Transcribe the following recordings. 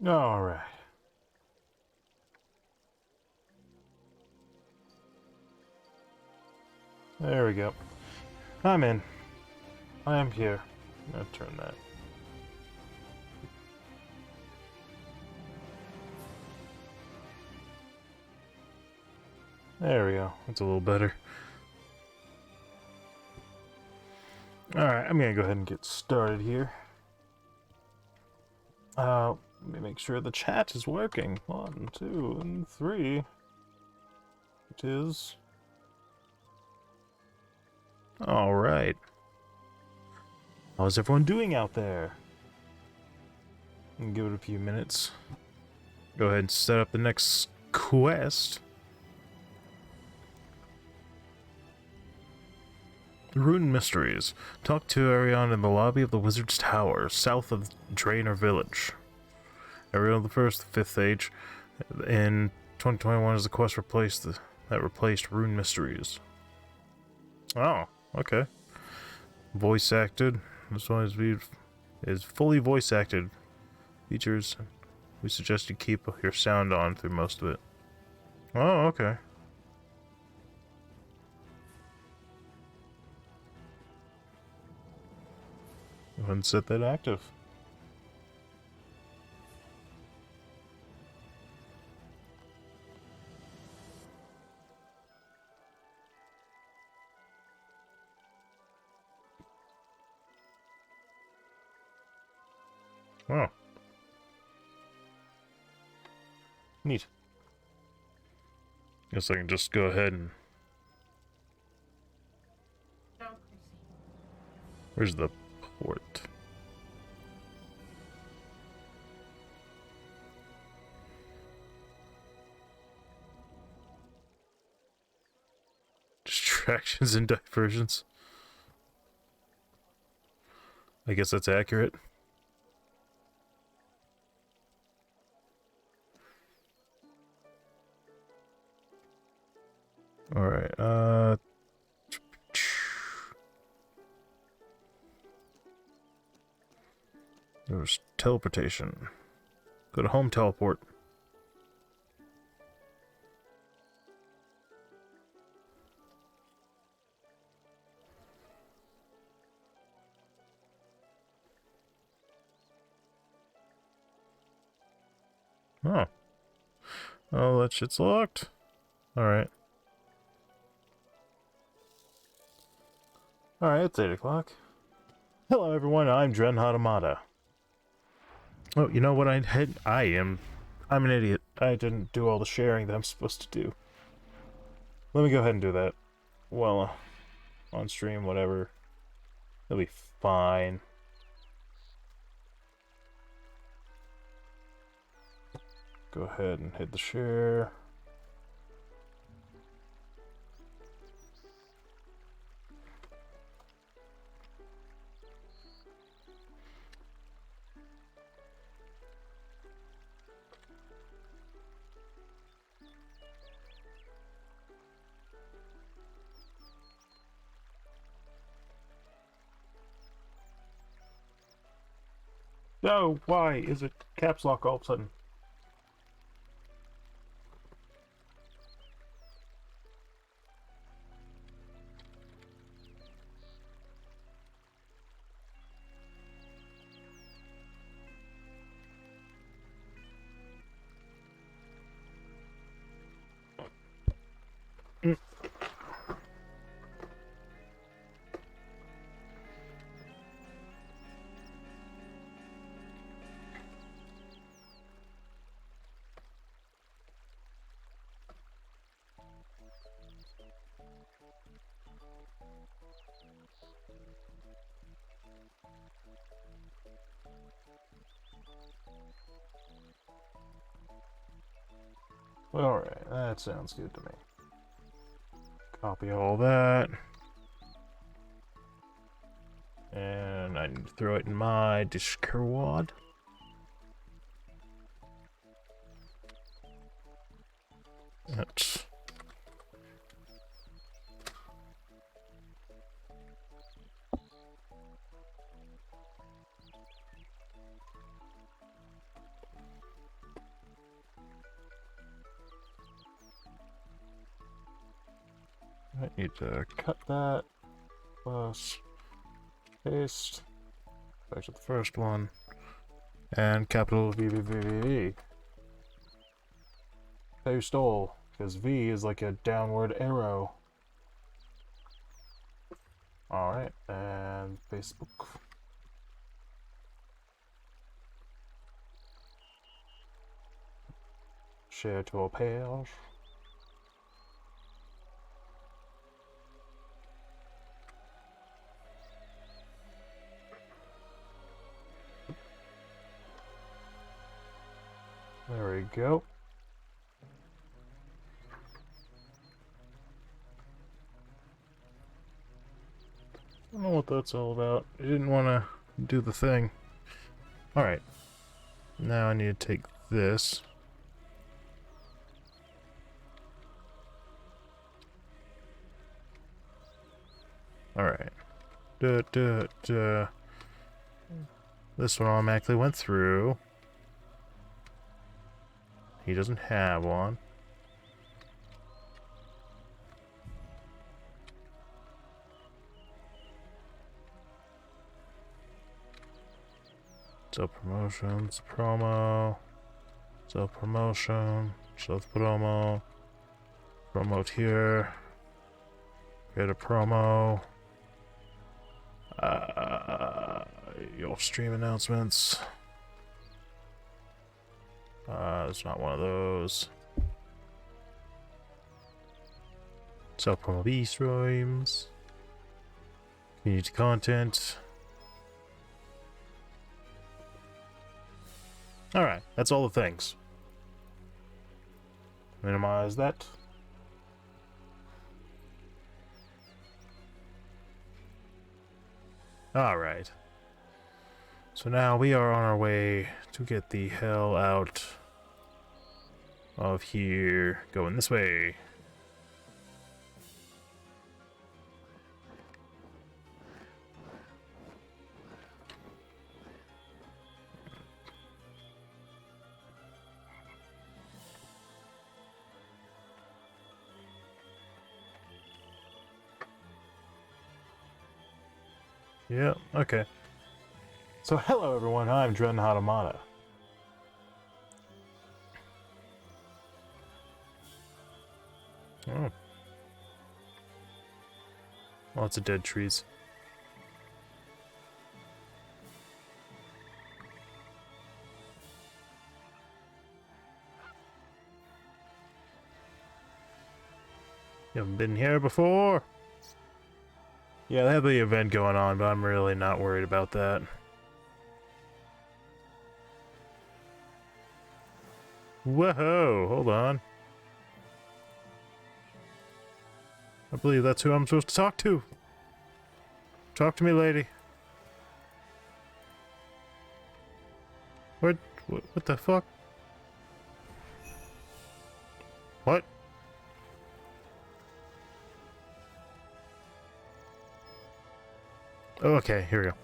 Alright. There we go. I'm in. I am here. I'm gonna turn that. There we go. That's a little better. Alright, I'm gonna go ahead and get started here. Let me make sure the chat is working. 1, 2, and 3. It is. Alright. How's everyone doing out there? Give it a few minutes. Go ahead and set up the next quest. Rune Mysteries. Talk to Arion in the lobby of the Wizard's Tower, south of Draenor Village. Arion the First, the 5th Age. In 2021 is the quest that replaced Rune Mysteries. Oh, okay. Voice acted. This one is fully voice acted. Features. We suggest you keep your sound on through most of it. Oh, okay. Go ahead and set that active. Oh. Neat. Guess I can just go ahead and... Where's the port? Distractions and diversions. I guess that's accurate. Alright, there's teleportation. Go to home teleport. Oh. Oh, that shit's locked. Alright. Alright, it's 8 o'clock. Hello everyone, I'm Dren Hatamata. Oh, you know what I'm an idiot. I didn't do all the sharing that I'm supposed to do. Let me go ahead and do that. Well, on stream, whatever. It'll be fine. Go ahead and hit the share. No, why is it caps lock all of a sudden? Alright, that sounds good to me. Copy all that. And I need to throw it in my Discord. That's... I need to cut that. Plus, paste. Back to the first one. And capital V, V, V, V, V. Pay stole, because V is like a downward arrow. Alright, and Facebook. Share to a page. There we go. I don't know what that's all about. I didn't want to do the thing. Alright. Now I need to take this. Alright. This one automatically went through. He doesn't have one. Sell promotions, promo, sell promotion, sell promo, promote here, create a promo, your stream announcements, it's not one of those, sell promo B streams, community content. Alright, that's all the things. Minimize that. Alright. So now we are on our way to get the hell out of here. Going this way. Yeah, okay. So hello everyone, I'm Dren Hatamata. Oh. Lots of dead trees. You haven't been here before? Yeah, they have the event going on, but I'm really not worried about that. Whoa, hold on. I believe that's who I'm supposed to talk to. Talk to me, lady. What the fuck? What? Oh, okay, here we go.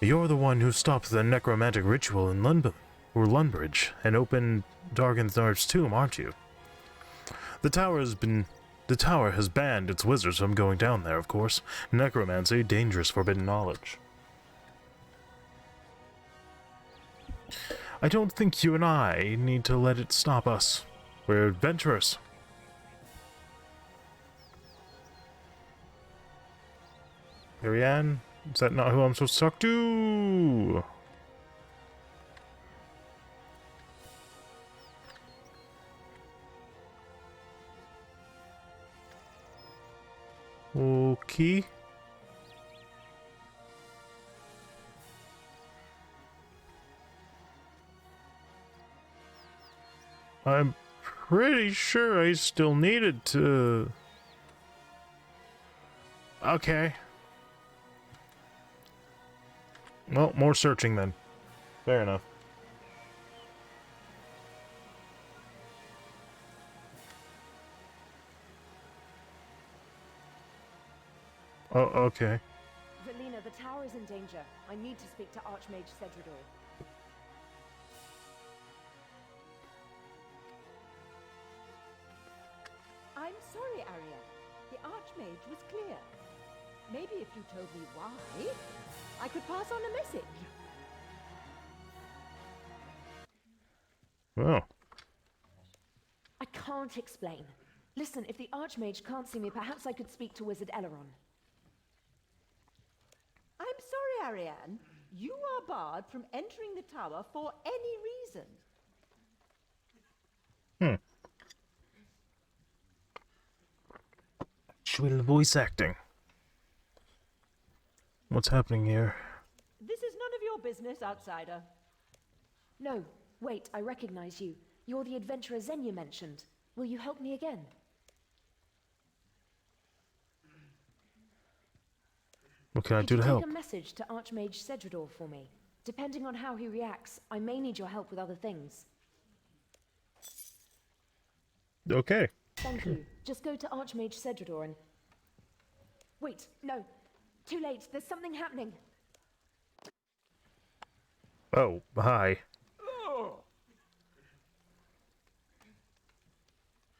You're the one who stopped the necromantic ritual in Lundbridge and opened Darkensnar's tomb, aren't you? The tower has banned its wizards from going down there, of course. Necromancy, dangerous forbidden knowledge. I don't think you and I need to let it stop us. We're adventurers. Ariane? Is that not who I'm supposed to talk to? Okay. I'm pretty sure I still needed to... Okay. Well, more searching then. Fair enough. Oh, okay. Velina, the tower is in danger. I need to speak to Archmage Cedridor. I'm sorry, Aria. Archmage was clear. Maybe if you told me why, I could pass on a message. Well, I can't explain. Listen, if the Archmage can't see me, perhaps I could speak to Wizard Eleron. I'm sorry, Ariane. You are barred from entering the tower for any reason. showing the voice acting. What's happening here? This is none of your business, outsider. No, wait, I recognize you. You're the adventurer Xenia mentioned. Will you help me again? What can I Could do you to help? take a message to Archmage Cedrador for me? Depending on how he reacts, I may need your help with other things. Okay. Thank you. Just go to Archmage Cedrador and... Wait, no. Too late. There's something happening. Oh, hi.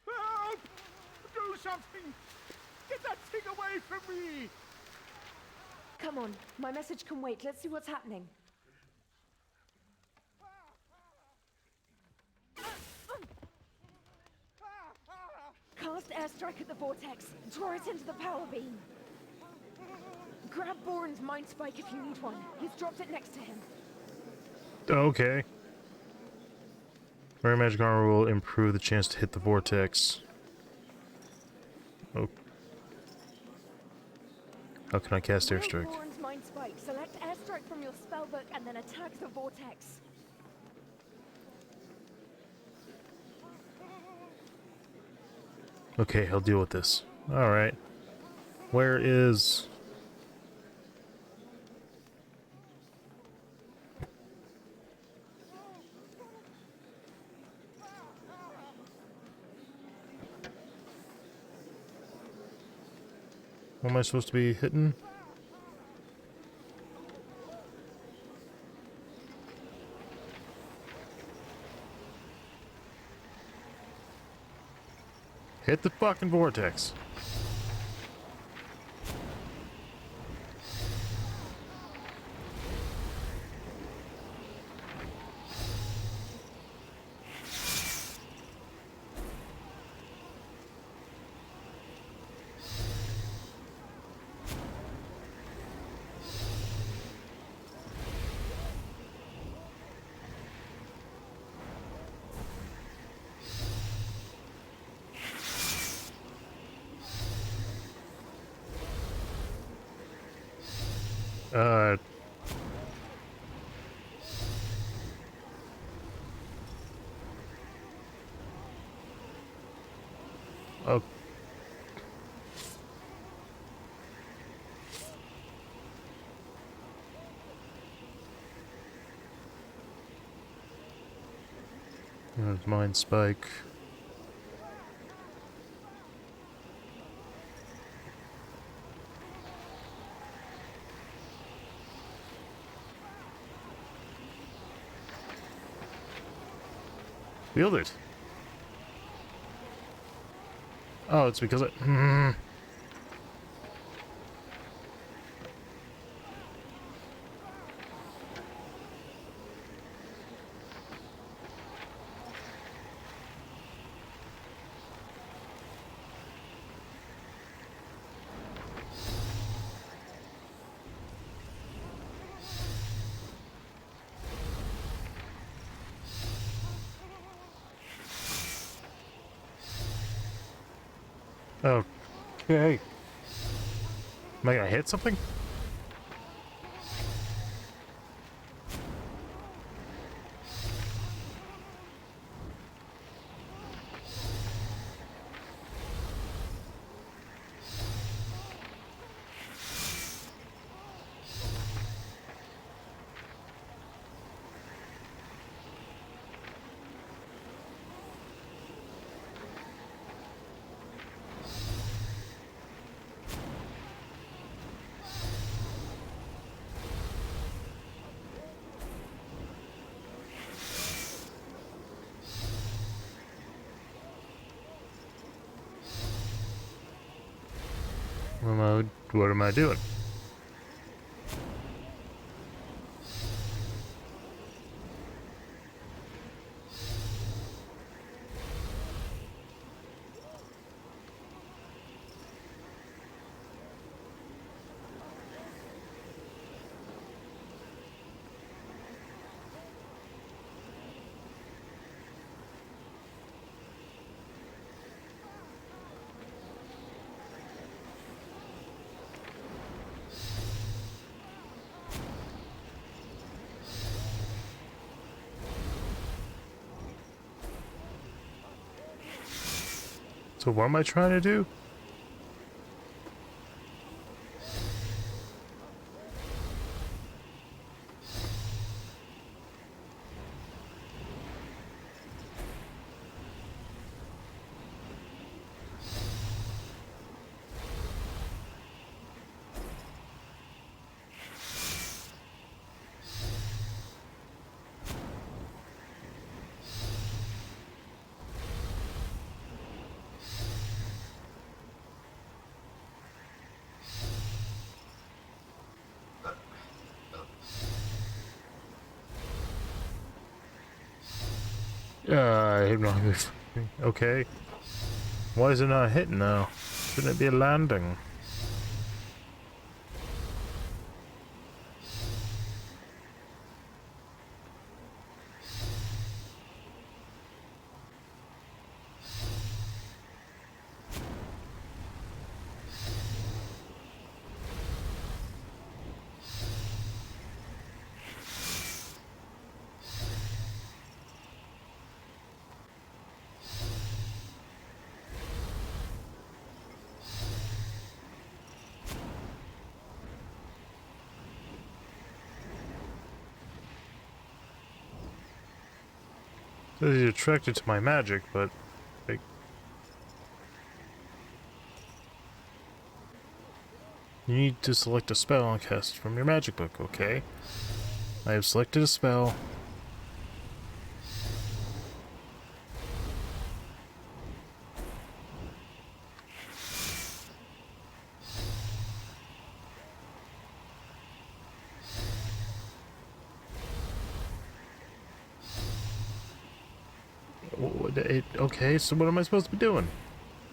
Help! Do something! Get that thing away from me! Come on. My message can wait. Let's see what's happening. Cast airstrike at the vortex. Draw it into the power beam. Grab Boren's mind spike if you need one. He's dropped it next to him. Okay. Wearing magic armor will improve the chance to hit the vortex. Oh. How can I cast Wield airstrike? Boren's mind spike. Select airstrike from your spellbook and then attack the vortex. Okay, I'll deal with this. Alright. Where is... What am I supposed to be hitting? Hit the fucking vortex. Uh... Oh. There's Mind Spike. Wield it. Oh, it's because I... Okay. Am I gonna hit something? What am I doing? So what am I trying to do? I hit my okay. Why is it not hitting now? Shouldn't it be landing? So he's attracted to my magic, but like, you need to select a spell and cast from your magic book. Okay, I have selected a spell. Okay, so what am I supposed to be doing?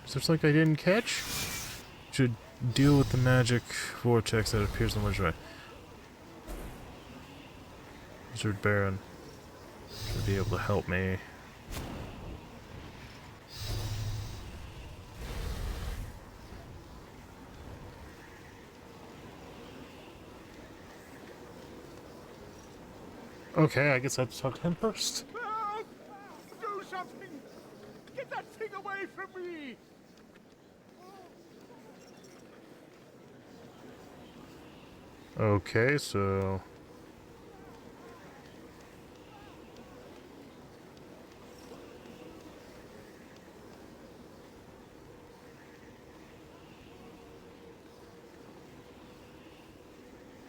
Is there something I didn't catch? Should deal with the magic vortex that appears on the right. Wizard Baron should be able to help me. Okay, I guess I have to talk to him first. Help! Do something! Get that thing away from me! Okay, so...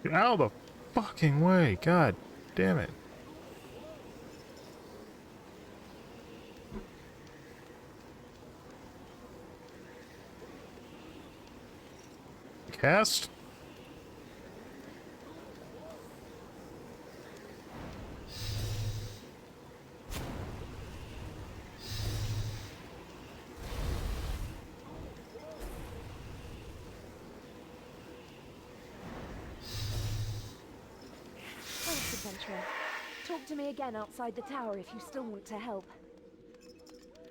Get out of the fucking way! God damn it. Cast? Thanks, adventurer. Talk to me again outside the tower if you still want to help.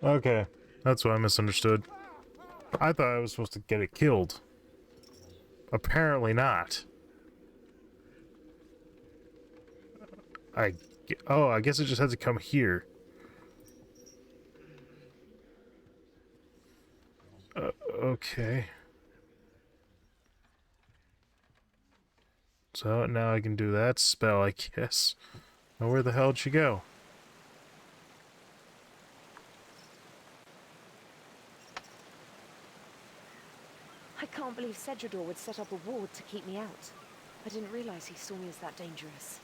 Okay, that's what I misunderstood. I thought I was supposed to get it killed. Apparently not. Oh, I guess it just had to come here. Okay. So now I can do that spell, I guess. Now where the hell did she go? I can't believe Cedrador would set up a ward to keep me out. I didn't realize he saw me as that dangerous.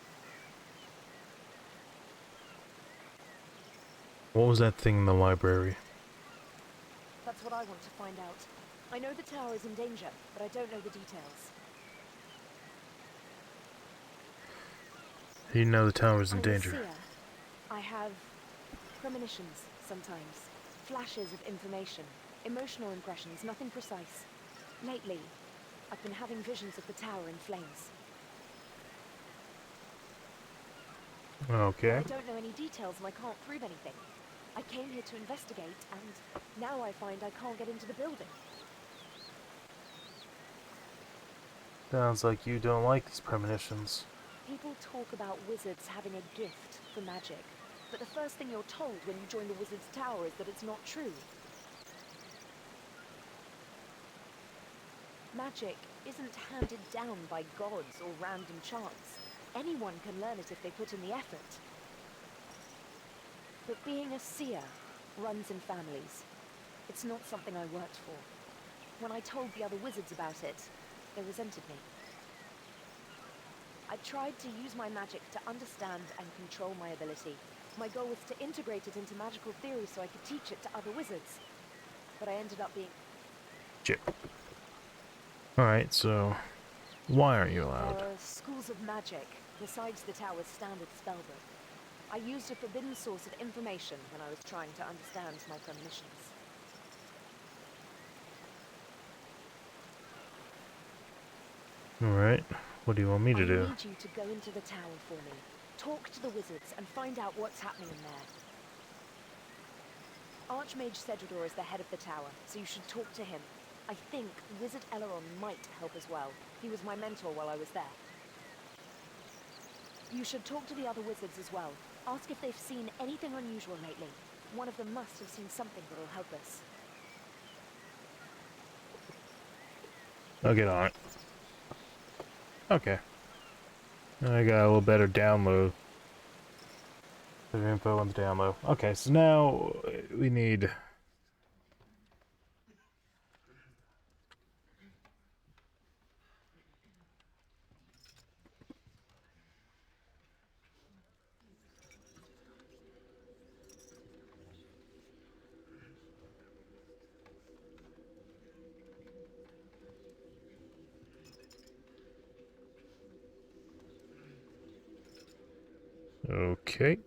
What was that thing in the library? That's what I want to find out. I know the tower is in danger, but I don't know the details. You know the tower's in I'm a danger. seer. I have premonitions sometimes. Flashes of information. Emotional impressions, nothing precise. Lately, I've been having visions of the tower in flames. Okay. I don't know any details and I can't prove anything. I came here to investigate, and now I find I can't get into the building. Sounds like you don't like these premonitions. People talk about wizards having a gift for magic, but the first thing you're told when you join the wizard's tower is that it's not true. Magic isn't handed down by gods or random chance. Anyone can learn it if they put in the effort. But being a seer runs in families. It's not something I worked for. When I told the other wizards about it, they resented me. I tried to use my magic to understand and control my ability. My goal was to integrate it into magical theory so I could teach it to other wizards. But I ended up being... Shit. Alright, so why aren't you allowed? There are schools of magic, besides the tower's standard spellbook. I used a forbidden source of information when I was trying to understand my premonitions. Alright, what do you want me to I do? need you to go into the tower for me. Talk to the wizards and find out what's happening in there. Archmage Cedrador is the head of the tower, so you should talk to him. I think Wizard Eleron might help as well. He was my mentor while I was there. You should talk to the other wizards as well. Ask if they've seen anything unusual lately. One of them must have seen something that'll help us. I'll get on it. Okay. I got a little better download. Bit of info on the download. Okay, so now we need... Okay.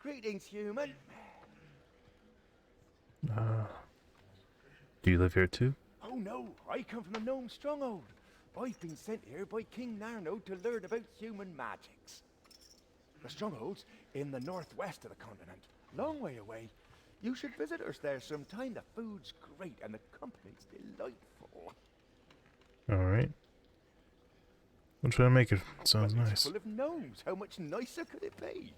Greetings, human. Do you live here too? Oh no, I come from a gnome stronghold. I've been sent here by King Narno to learn about human magics. The stronghold's in the northwest of the continent, long way away. You should visit us there sometime. The food's great and the company's delightful. Alright. I'll try to make it. Sounds Well, it's nice. full of gnomes. How much nicer could it be?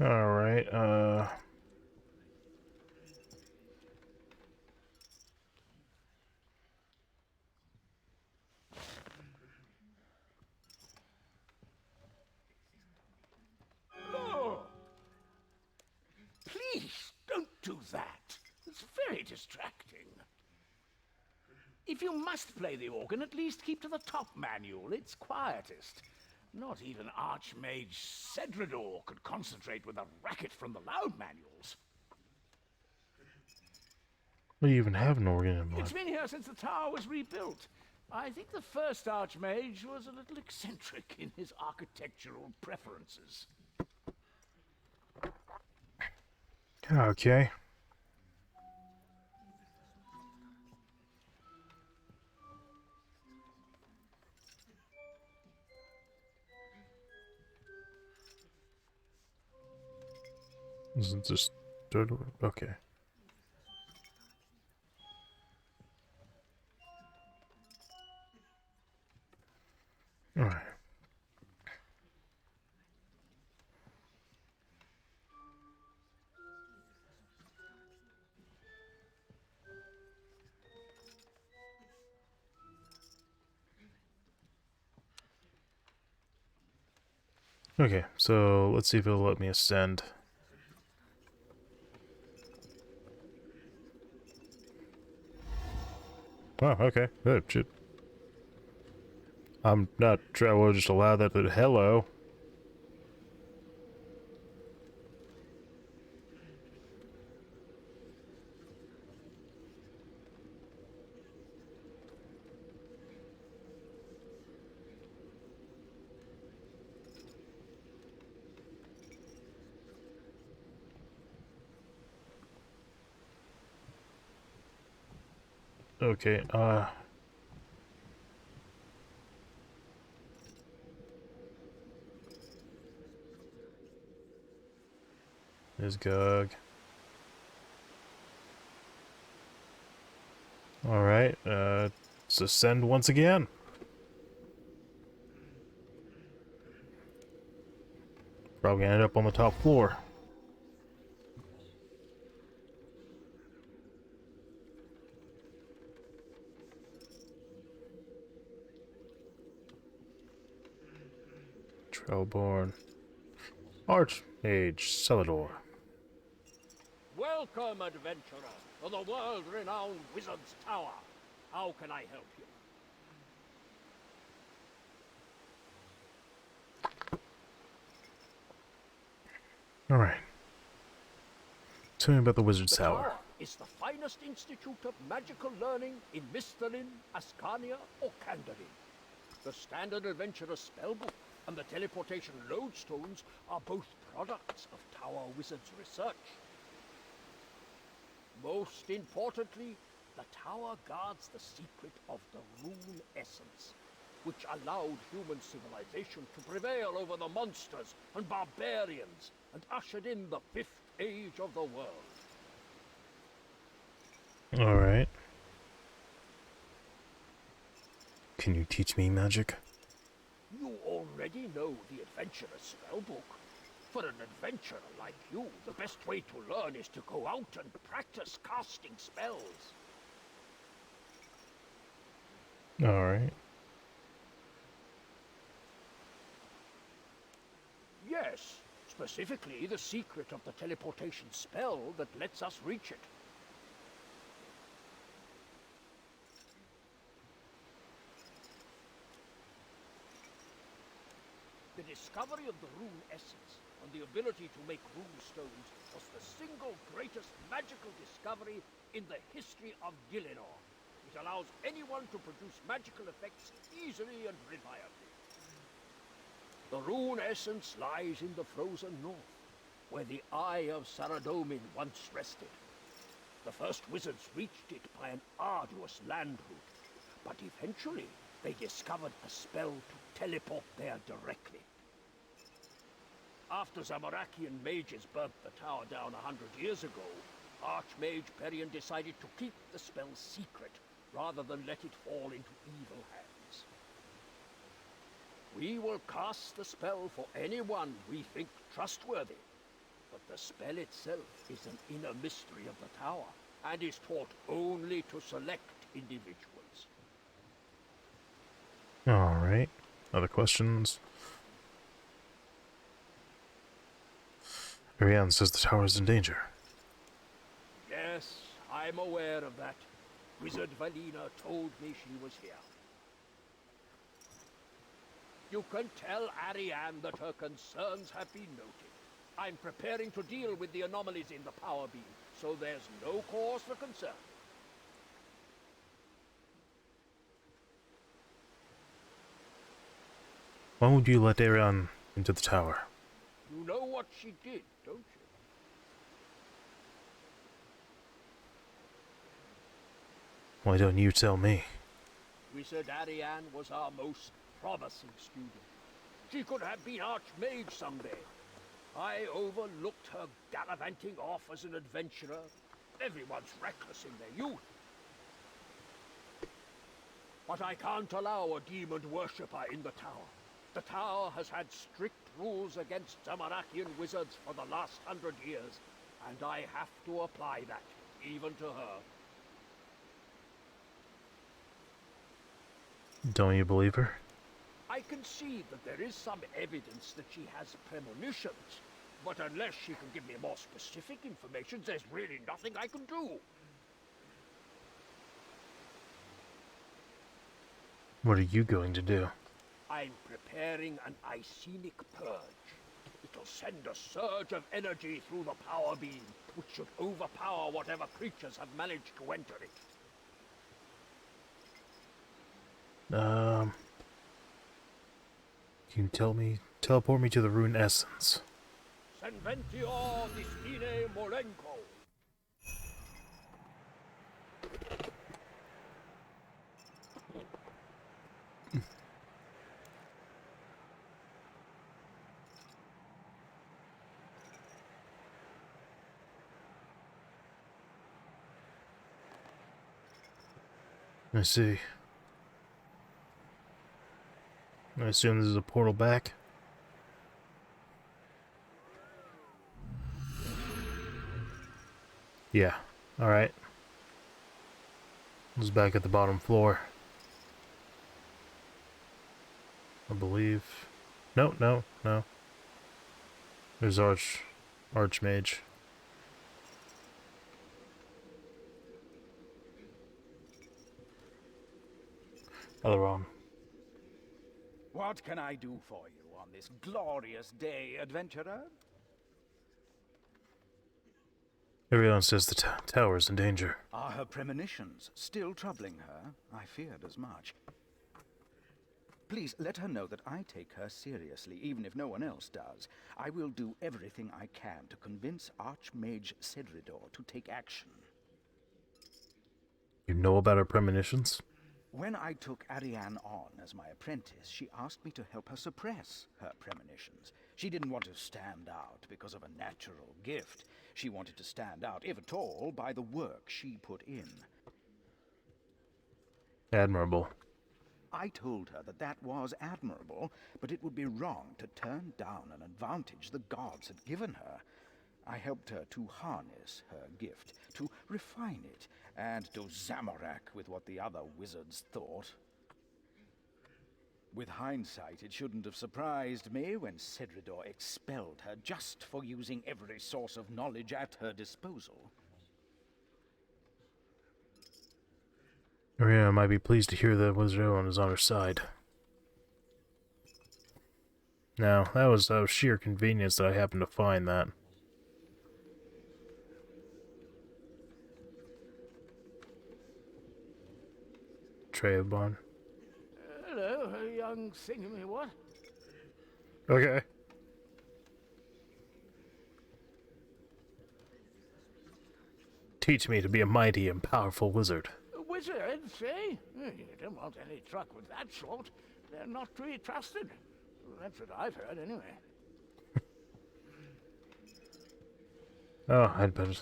Alright, Oh! Please, don't do that. It's very distracting. If you must play the organ, at least keep to the top manual. It's quietest. Not even Archmage Cedrador could concentrate with a racket from the loud manuals. we even have an organ in It's one. been here since the tower was rebuilt. I think the first Archmage was a little eccentric in his architectural preferences. Okay. Isn't this okay? Alright. Okay, so let's see if it'll let me ascend. Oh, okay. Good. Shit. I'm not sure I will just allow that. Hello. Okay, there's Gug. Alright, let's ascend once again. Probably end up on the top floor. Trailborn. Archmage Celador. Welcome, adventurer, to the world-renowned Wizard's Tower. How can I help you? Alright. Tell me about the Wizard's The Tower. Tower is the finest institute of magical learning in Misthalin, Ascania, or Kandarin. The standard adventurer spellbook and the teleportation lodestones are both products of Tower Wizard's research. Most importantly, the tower guards the secret of the Rune Essence, which allowed human civilization to prevail over the monsters and barbarians and ushered in the 5th age of the world. Alright. Can you teach me magic? You already know the adventurer's spellbook. For an adventurer like you, the best way to learn is to go out and practice casting spells. Alright. Yes, specifically the secret of the teleportation spell that lets us reach it. The discovery of the Rune Essence and the ability to make rune stones was the single greatest magical discovery in the history of Gielinor. It allows anyone to produce magical effects easily and reliably. The Rune Essence lies in the frozen north, where the Eye of Saradomin once rested. The first wizards reached it by an arduous land route, but eventually they discovered a spell to teleport there directly. After Zamorakian mages burnt the tower down 100 years ago, Archmage Perian decided to keep the spell secret, rather than let it fall into evil hands. We will cast the spell for anyone we think trustworthy, but the spell itself is an inner mystery of the tower, and is taught only to select individuals. Alright. Other questions? Ariane says the tower is in danger. Yes, I'm aware of that. Wizard Valina told me she was here. You can tell Ariane that her concerns have been noted. I'm preparing to deal with the anomalies in the power beam, so there's no cause for concern. When would you let Ariane into the tower? You know what she did, don't you? Why don't you tell me? Wizard Ariane was our most promising student. She could have been Archmage someday. I overlooked her gallivanting off as an adventurer. Everyone's reckless in their youth. But I can't allow a demon worshipper in the tower. The tower has had strict rules against Zamarakian wizards for the last 100 years, and I have to apply that, even to her. Don't you believe her? I can see that there is some evidence that she has premonitions. But unless she can give me more specific information, there's really nothing I can do. What are you going to do? I'm preparing an Icenic purge. It'll send a surge of energy through the power beam, which should overpower whatever creatures have managed to enter it. Can you teleport me to the rune essence? Senventio Distine Molenko. I see. I assume this is a portal back. Yeah. Alright. This is back at the bottom floor. I believe. No. There's Archmage. Other wrong. What can I do for you on this glorious day, adventurer? Everyone says the tower's in danger. Are her premonitions still troubling her? I feared as much. Please let her know that I take her seriously, even if no one else does. I will do everything I can to convince Archmage Cedridor to take action. You know about her premonitions? When I took Ariane on as my apprentice, she asked me to help her suppress her premonitions. She didn't want to stand out because of a natural gift. She wanted to stand out, if at all, by the work she put in. Admirable. I told her that that was admirable, but it would be wrong to turn down an advantage the gods had given her. I helped her to harness her gift, to refine it, and to zamorak with what the other wizards thought. With hindsight, it shouldn't have surprised me when Cedridor expelled her just for using every source of knowledge at her disposal. Maria might be pleased to hear that Wizard Owen is on her side. Now, that was out of sheer convenience that I happened to find that. Trayvon. Hello, young thingamy-what? Okay. Teach me to be a mighty and powerful wizard. Wizards, eh? You don't want any truck with that sort. They're not to be trusted. That's what I've heard, anyway. Oh, I'd better.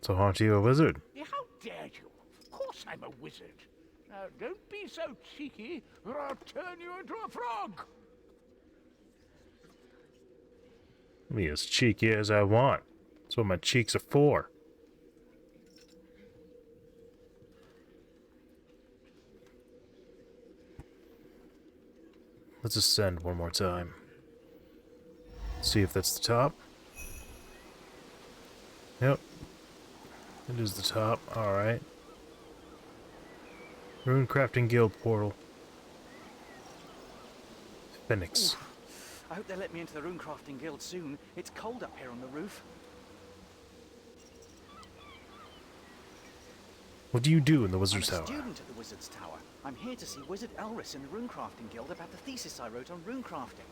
So aren't you a wizard? How dare you? Of course I'm a wizard. Now, don't be so cheeky, or I'll turn you into a frog! Be as cheeky as I want. That's what my cheeks are for. Let's ascend one more time. See if that's the top. Yep. It is the top. Alright. Rune Crafting Guild portal. Phoenix. I hope they let me into the Runecrafting Guild soon. It's cold up here on the roof. What do you do in the Wizard's I'm a Tower? student at the Wizard's Tower. I'm here to see Wizard Elris in the Runecrafting Guild about the thesis I wrote on runecrafting.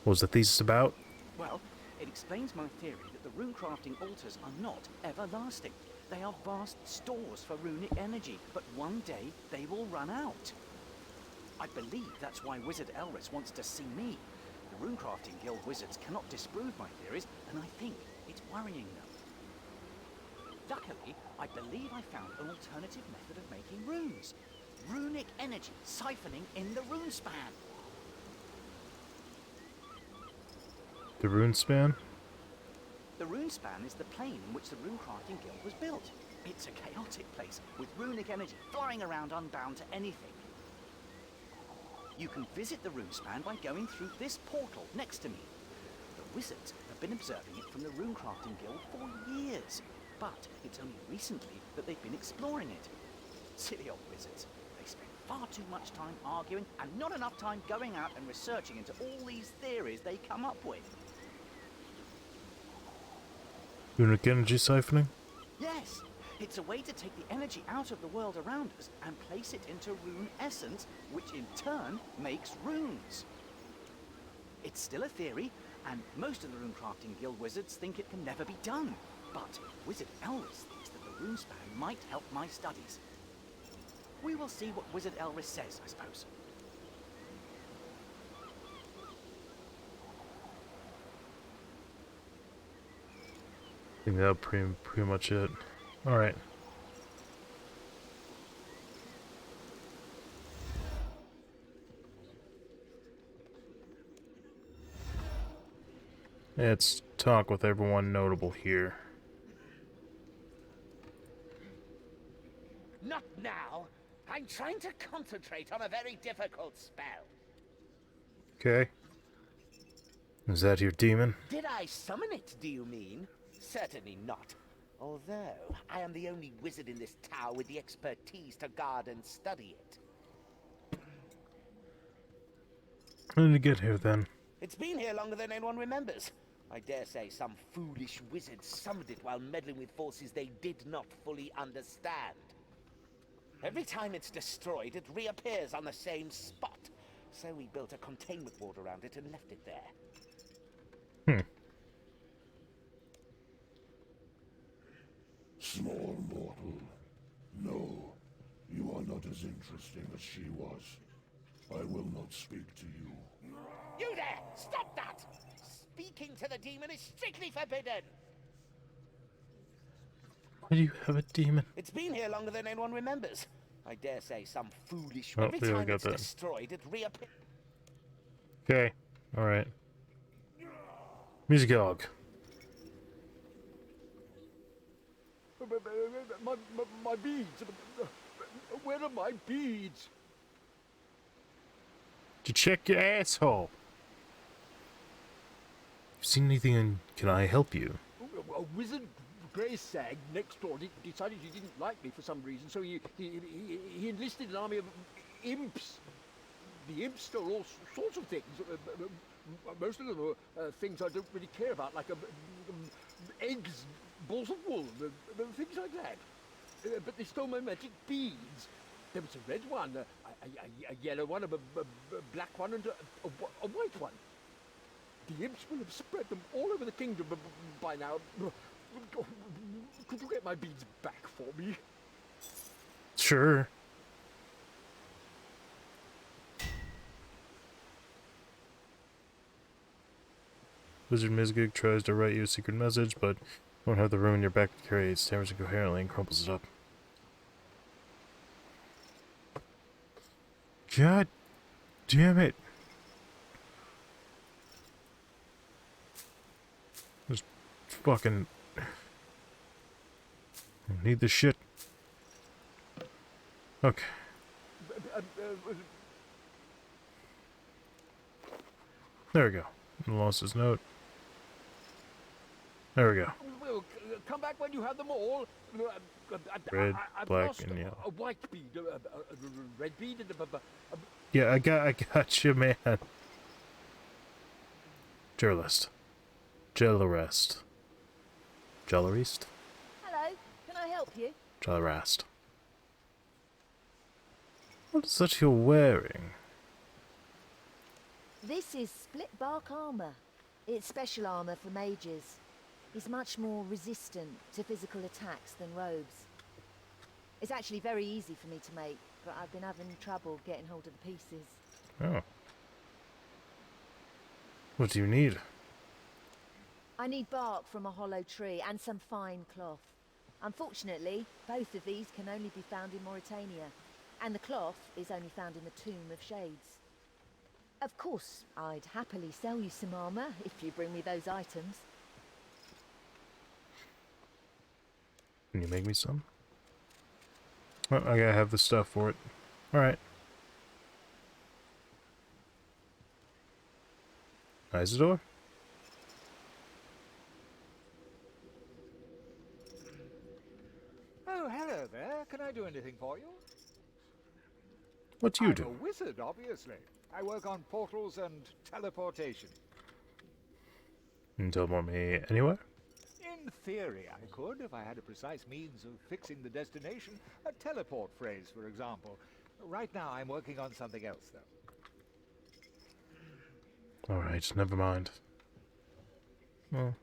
What was the thesis about? Well, it explains my theory that the runecrafting altars are not everlasting. They are vast stores for runic energy, but one day they will run out. I believe that's why Wizard Elris wants to see me. The Runecrafting Guild wizards cannot disprove my theories, and I think it's worrying them. Luckily, I believe I found an alternative method of making runes. Runic energy siphoning in the rune span. The rune span? The rune span is the plane in which the Runecrafting Guild was built. It's a chaotic place, with runic energy flying around unbound to anything. You can visit the runespan by going through this portal next to me. The wizards have been observing it from the Runecrafting Guild for years, but it's only recently that they've been exploring it. Silly old wizards. They spend far too much time arguing and not enough time going out and researching into all these theories they come up with. Runic energy siphoning? Yes, it's a way to take the energy out of the world around us and place it into rune essence, which in turn makes runes. It's still a theory, and most of the Runecrafting Guild wizards think it can never be done. But Wizard Elris thinks that the runespan might help my studies. We will see what Wizard Elris says, I suppose. I think that'll pretty much it. Alright. Let's talk with everyone notable here. Not now. I'm trying to concentrate on a very difficult spell. Okay. Is that your demon? Did I summon it, do you mean? Certainly not. Although, I am the only wizard in this tower with the expertise to guard and study it. How did it get here then? It's been here longer than anyone remembers. I dare say some foolish wizard summoned it while meddling with forces they did not fully understand. Every time it's destroyed, it reappears on the same spot. So we built a containment ward around it and left it there. Small mortal. No, you are not as interesting as she was. I will not speak to you. You there! Stop that! Speaking to the demon is strictly forbidden! Why do you have a demon? It's been here longer than anyone remembers. I dare say some foolish... Oh, Every there we time got it's that. destroyed, it reappears... Okay. Alright. Music dog. My beads. Where are my beads? Did you check your asshole? You seen anything and can I help you? A wizard grey sag next door decided he didn't like me for some reason, so he enlisted an army of imps. The imps stole all sorts of things. Most of them are things I don't really care about, like eggs, balls of wool, things like that. But they stole my magic beads. There was a red one, a yellow one, a black one, and a white one. The imps will have spread them all over the kingdom by now. Could you get my beads back for me? Sure. Wizard Mizgig tries to write you a secret message, but won't have the room in your back to carry. It stammers incoherently and crumples it up. God damn it. Just fucking... I need this shit. Okay. There we go. Lost his note. There we go. Well, come back when you have them all. Red, I've black, lost and yellow. a white bead, a red bead, and a Yeah, I got you, man. Journalist. Jellerest. Jellerist? Hello, can I help you? Jellerest. What is that you're wearing? This is split bark armor. It's special armor for mages. It's much more resistant to physical attacks than robes. It's actually very easy for me to make, but I've been having trouble getting hold of the pieces. Oh. What do you need? I need bark from a hollow tree and some fine cloth. Unfortunately, both of these can only be found in Mauritania, and the cloth is only found in the Tomb of Shades. Of course, I'd happily sell you some armor if you bring me those items. Can you make me some? Well, I gotta have the stuff for it. Alright. Isidore? Oh, hello there. Can I do anything for you? What do you I'm do? a wizard, obviously. I work on portals and teleportation. Can you teleport me anywhere? In theory, I could, if I had a precise means of fixing the destination. A teleport phrase, for example. Right now, I'm working on something else, though. Alright, never mind. Well,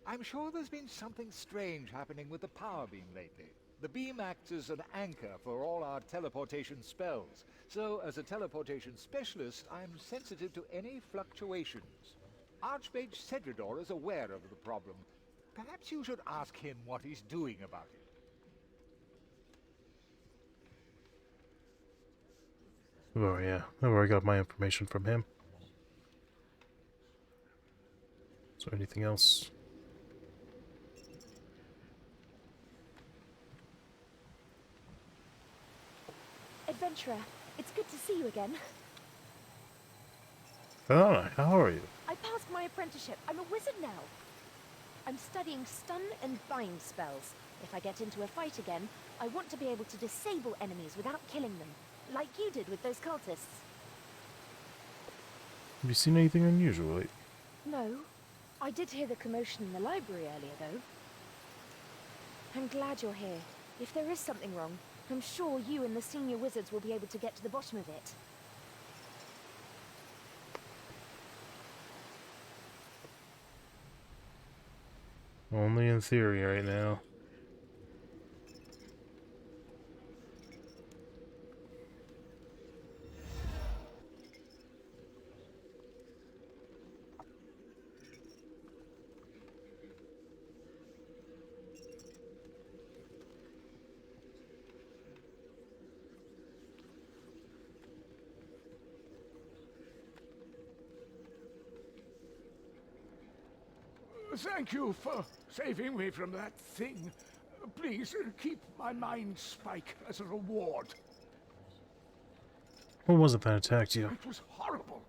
I'm sure there's been something strange happening with the power beam lately. The beam acts as an anchor for all our teleportation spells. So, as a teleportation specialist, I'm sensitive to any fluctuations. Archmage Cedridor is aware of the problem. Perhaps you should ask him what he's doing about it. oh yeah, I've already got my information from him. Is there anything else? Adventurer, it's good to see you again. Oh, how are you? I passed my apprenticeship. I'm a wizard now. I'm studying stun and bind spells. If I get into a fight again, I want to be able to disable enemies without killing them, like you did with those cultists. Have you seen anything unusual lately? No. I did hear the commotion in the library earlier, though. I'm glad you're here. If there is something wrong, I'm sure you and the senior wizards will be able to get to the bottom of it. Only in theory right now. Thank you for saving me from that thing. Please keep my mind spike as a reward. What was it that attacked you? It was horrible.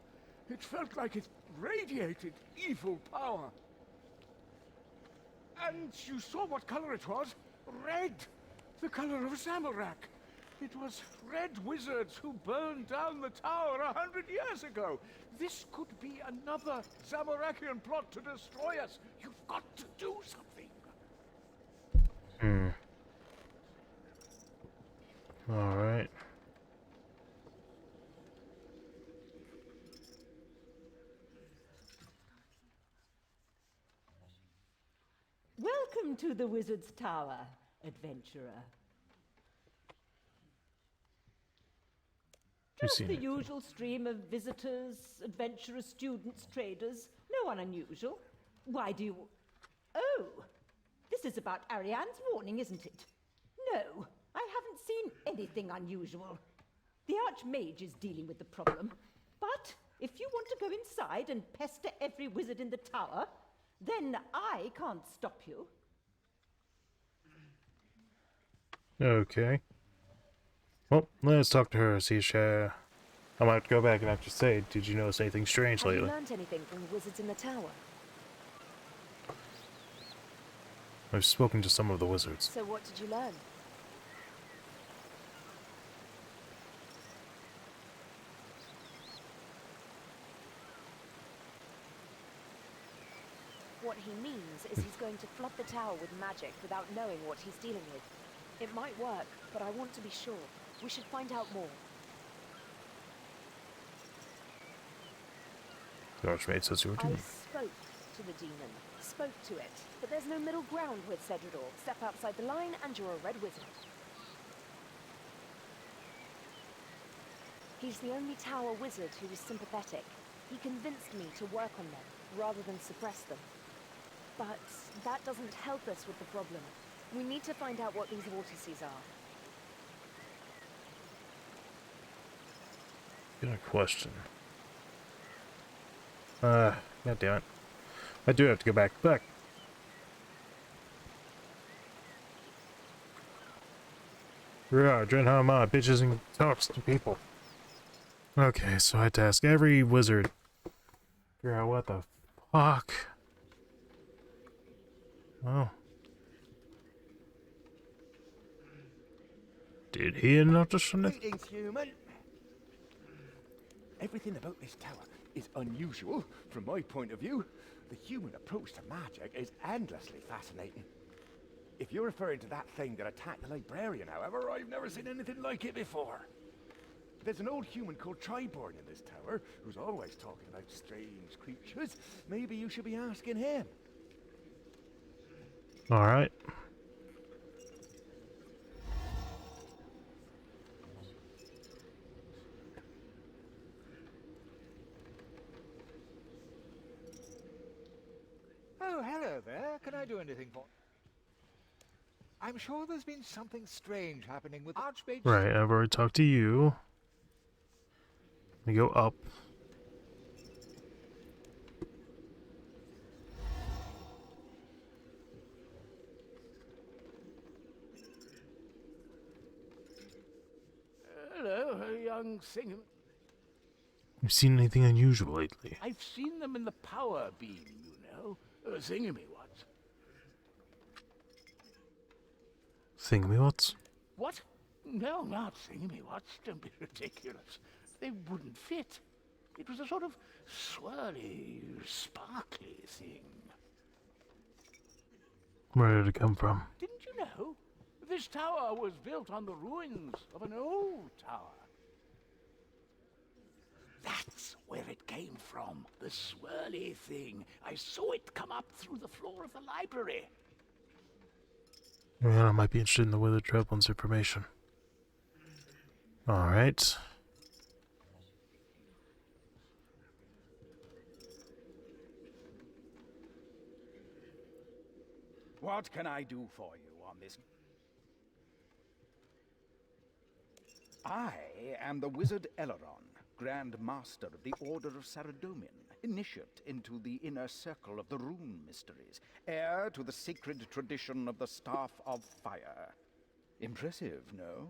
It felt like it radiated evil power. And you saw what color it was? Red! The color of Zamorak. It was red wizards who burned down the tower 100 years ago. This could be another Zamorakian plot to destroy us. You've got to do something. Alright. Welcome to the Wizard's Tower, adventurer. Just the usual stream of visitors, adventurers, students, traders. No one unusual. Why do you... Oh! This is about Ariane's warning, isn't it? No, I haven't seen anything unusual. The Archmage is dealing with the problem. But if you want to go inside and pester every wizard in the tower, then I can't stop you. Okay. Well, let's talk to her, see if I might go back and actually say, did you notice anything strange Have lately? you learned anything from the wizards in the tower? I've spoken to some of the wizards. So what did you learn? What he means is he's going to flood the tower with magic without knowing what he's dealing with. It might work, but I want to be sure. We should find out more. The Archmage says you were I doing. spoke to the demon, spoke to it, but there's no middle ground with Cedridor. Step outside the line and you're a red wizard. He's the only tower wizard who is sympathetic. He convinced me to work on them, rather than suppress them. But that doesn't help us with the problem. We need to find out what these vortices are. Got a question. God damn it. I do have to go back. Yeah, Dren Hatamata bitches and talks to people. Okay, so I had to ask every wizard Figure out what the fuck. Oh. Did he notice anything? Greetings, human. Everything about this tower is unusual from my point of view. The human approach to magic is endlessly fascinating. If you're referring to that thing that attacked the librarian, however, I've never seen anything like it before. There's an old human called Triborn in this tower who's always talking about strange creatures. Maybe you should be asking him. Alright. Oh, hello there. Can I do anything for... I'm sure there's been something strange happening with Archmage... Right, I've already talked to you. Let me go up. Hello, young singer. Have you seen anything unusual lately? I've seen them in the power beam, you know. Singing me once. Thingamywhat's? What? No, not singing me once. Don't be ridiculous. They wouldn't fit. It was a sort of swirly, sparkly thing. Where did it come from? Didn't you know? This tower was built on the ruins of an old tower. That's where it came from, the swirly thing. I saw it come up through the floor of the library. Well, I might be interested in the Withered Treblin's information. Alright. What can I do for you on this? I am the wizard Eleron, Grand Master of the Order of Saradomin, initiate into the inner circle of the Rune Mysteries, heir to the sacred tradition of the Staff of Fire. Impressive, no?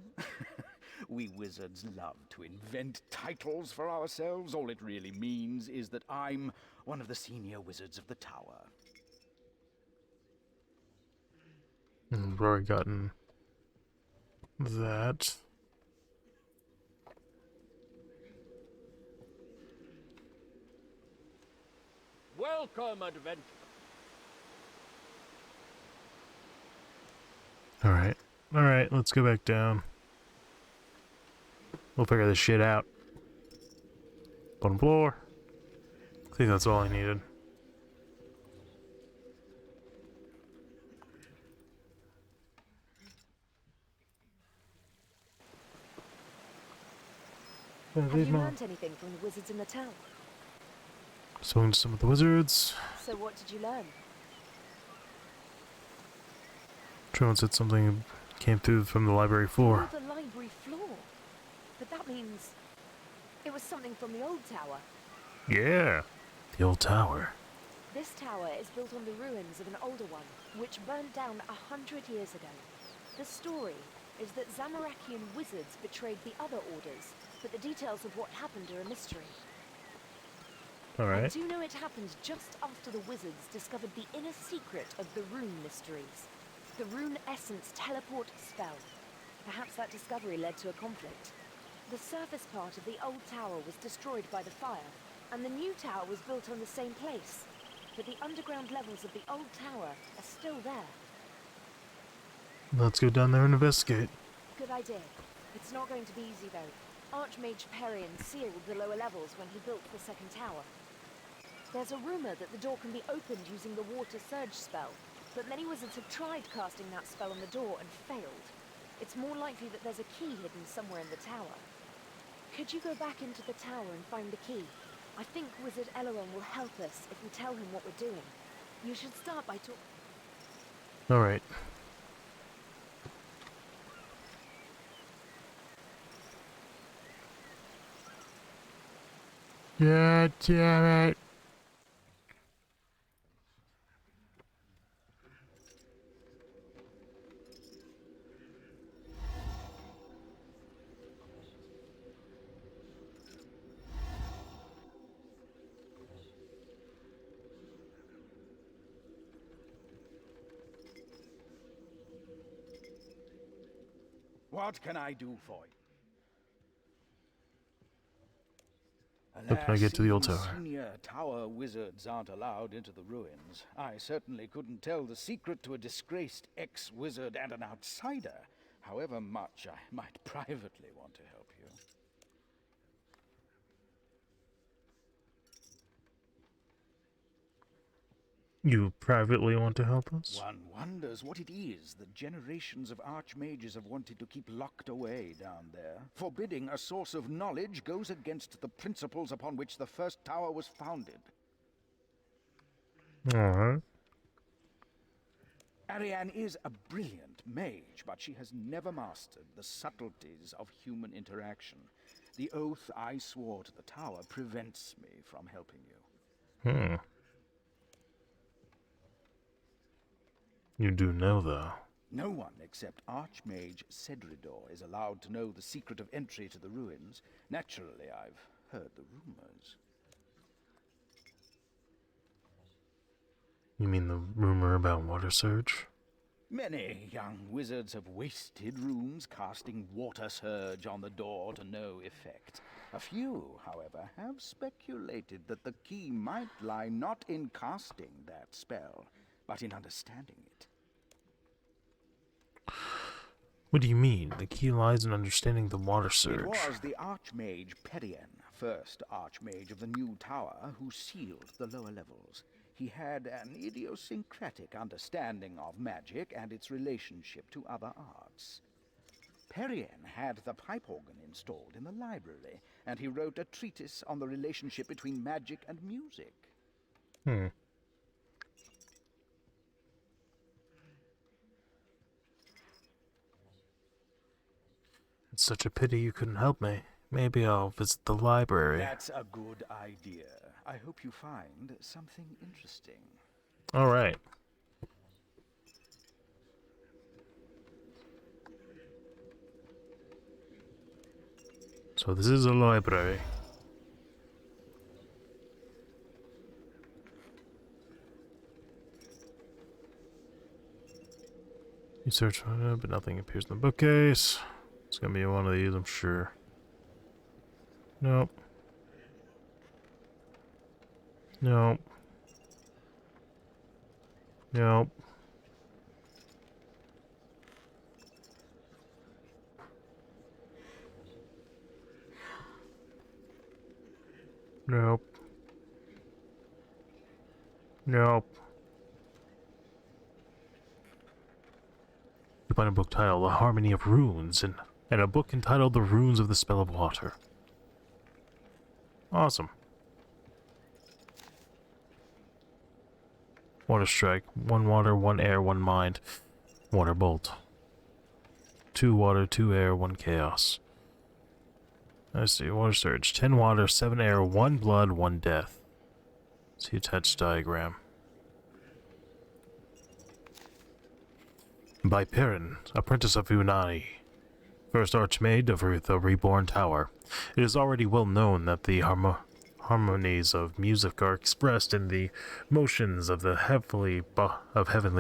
We wizards love to invent titles for ourselves. All it really means is that I'm one of the senior wizards of the tower. We've already gotten that. Welcome, adventurer. Alright. Alright, let's go back down. We'll figure this shit out. Bottom floor. I think that's all I needed. Have you learned anything from the wizards in the tower? Spoken to some of the wizards. So what did you learn? Trevon said something came through from the library floor. Through the library floor? But that means... it was something from the old tower. Yeah, the old tower. This tower is built on the ruins of an older one, which burned down 100 years ago. The story is that Zamorakian wizards betrayed the other orders, but the details of what happened are a mystery. I Alright. do know it happened just after the wizards discovered the inner secret of the rune mysteries. The rune essence teleport spell. Perhaps that discovery led to a conflict. The surface part of the old tower was destroyed by the fire, and the new tower was built on the same place. But the underground levels of the old tower are still there. Let's go down there and investigate. Good idea. It's not going to be easy though. Archmage Perian sealed the lower levels when he built the second tower. There's a rumor that the door can be opened using the water surge spell, but many wizards have tried casting that spell on the door and failed. It's more likely that there's a key hidden somewhere in the tower. Could you go back into the tower and find the key? I think Wizard Eleron will help us if we tell him what we're doing. You should start by talking. Alright. God damn it. What can I do for you? How can I get to the old even tower? Senior tower wizards aren't allowed into the ruins. I certainly couldn't tell the secret to a disgraced ex-wizard and an outsider, however much I might privately want to help you. You privately want to help us? One wonders what it is that generations of archmages have wanted to keep locked away down there. Forbidding a source of knowledge goes against the principles upon which the first tower was founded. Alright. Ariane is a brilliant mage, but she has never mastered the subtleties of human interaction. The oath I swore to the tower prevents me from helping you. Hmm. You do know, though. No one except Archmage Cedridor is allowed to know the secret of entry to the ruins. Naturally, I've heard the rumors. You mean the rumor about water surge? Many young wizards have wasted rooms casting water surge on the door to no effect. A few, however, have speculated that the key might lie not in casting that spell, but in understanding it. What do you mean? The key lies in understanding the water surge. It was the Archmage Perian, first Archmage of the new tower, who sealed the lower levels. He had an idiosyncratic understanding of magic and its relationship to other arts. Perian had the pipe organ installed in the library, and he wrote a treatise on the relationship between magic and music. Hmm. It's such a pity you couldn't help me. Maybe I'll visit the library. That's a good idea. I hope you find something interesting. Alright. So this is a library. You search for it, but nothing appears in the bookcase. It's gonna be one of these, I'm sure. Nope. Nope. Nope. Nope. Nope. You find a book titled The Harmony of Runes and a book entitled The Runes of the Spell of Water. Awesome. Water Strike. 1 water, 1 air, 1 mind. Water Bolt. 2 water, 2 air, 1 chaos. Let's see. Water Surge. 10 water, 7 air, 1 blood, 1 death. See attached diagram. By Perrin, apprentice of Unani, first archmage of the Reborn Tower. It is already well known that the harmonies of music are expressed in the motions of the heavenly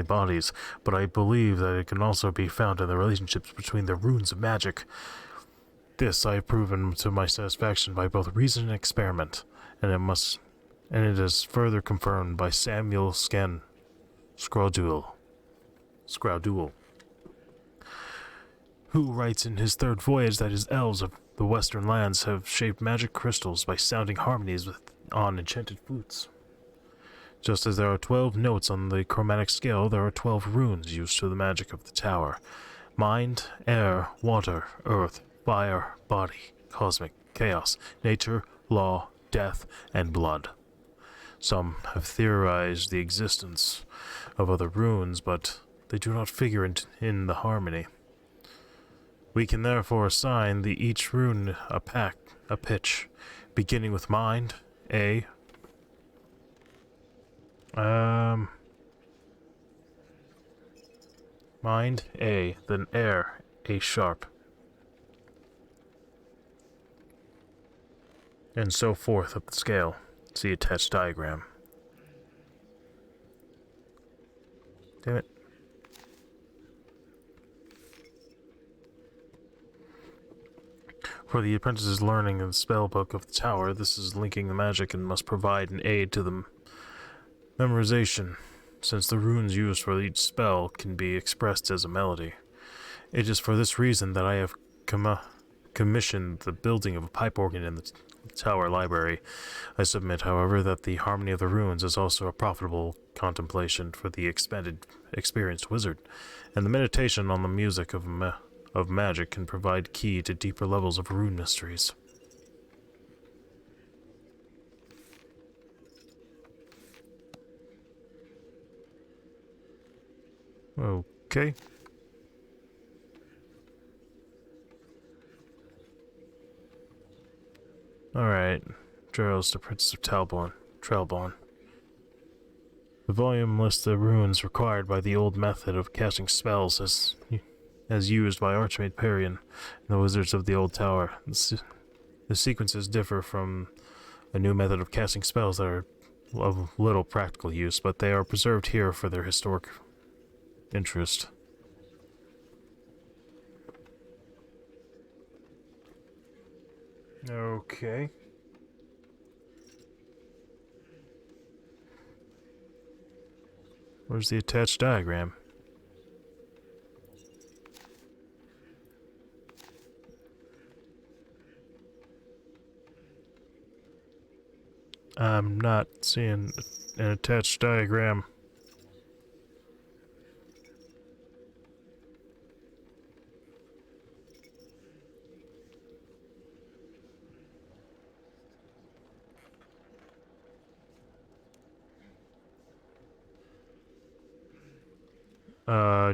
bodies, but I believe that it can also be found in the relationships between the runes of magic. This I have proven to my satisfaction by both reason and experiment, and it is further confirmed by Samuel Scrowdule, who writes in his third voyage that his elves of the western lands have shaped magic crystals by sounding harmonies on enchanted flutes. Just as there are 12 notes on the chromatic scale, there are 12 runes used to the magic of the tower. Mind, air, water, earth, fire, body, cosmic, chaos, nature, law, death, and blood. Some have theorized the existence of other runes, but they do not figure in the harmony. We can therefore assign each rune a pitch, beginning with mind, A. Mind, A, then air, A sharp. And so forth up the scale. See attached diagram. Damn it. For the apprentice's learning of the spellbook of the tower, this is linking the magic and must provide an aid to the memorization, since the runes used for each spell can be expressed as a melody. It is for this reason that I have commissioned the building of a pipe organ in the tower library. I submit, however, that the harmony of the runes is also a profitable contemplation for the experienced wizard, and the meditation on the music of magic can provide key to deeper levels of rune mysteries. Okay. Alright. Drell's the Princess of Trelborn. The volume lists the runes required by the old method of casting spells as used by Archmage Parian and the wizards of the old tower. The sequences differ from a new method of casting spells that are of little practical use, but they are preserved here for their historic interest. Okay. Where's the attached diagram? I'm not seeing an attached diagram.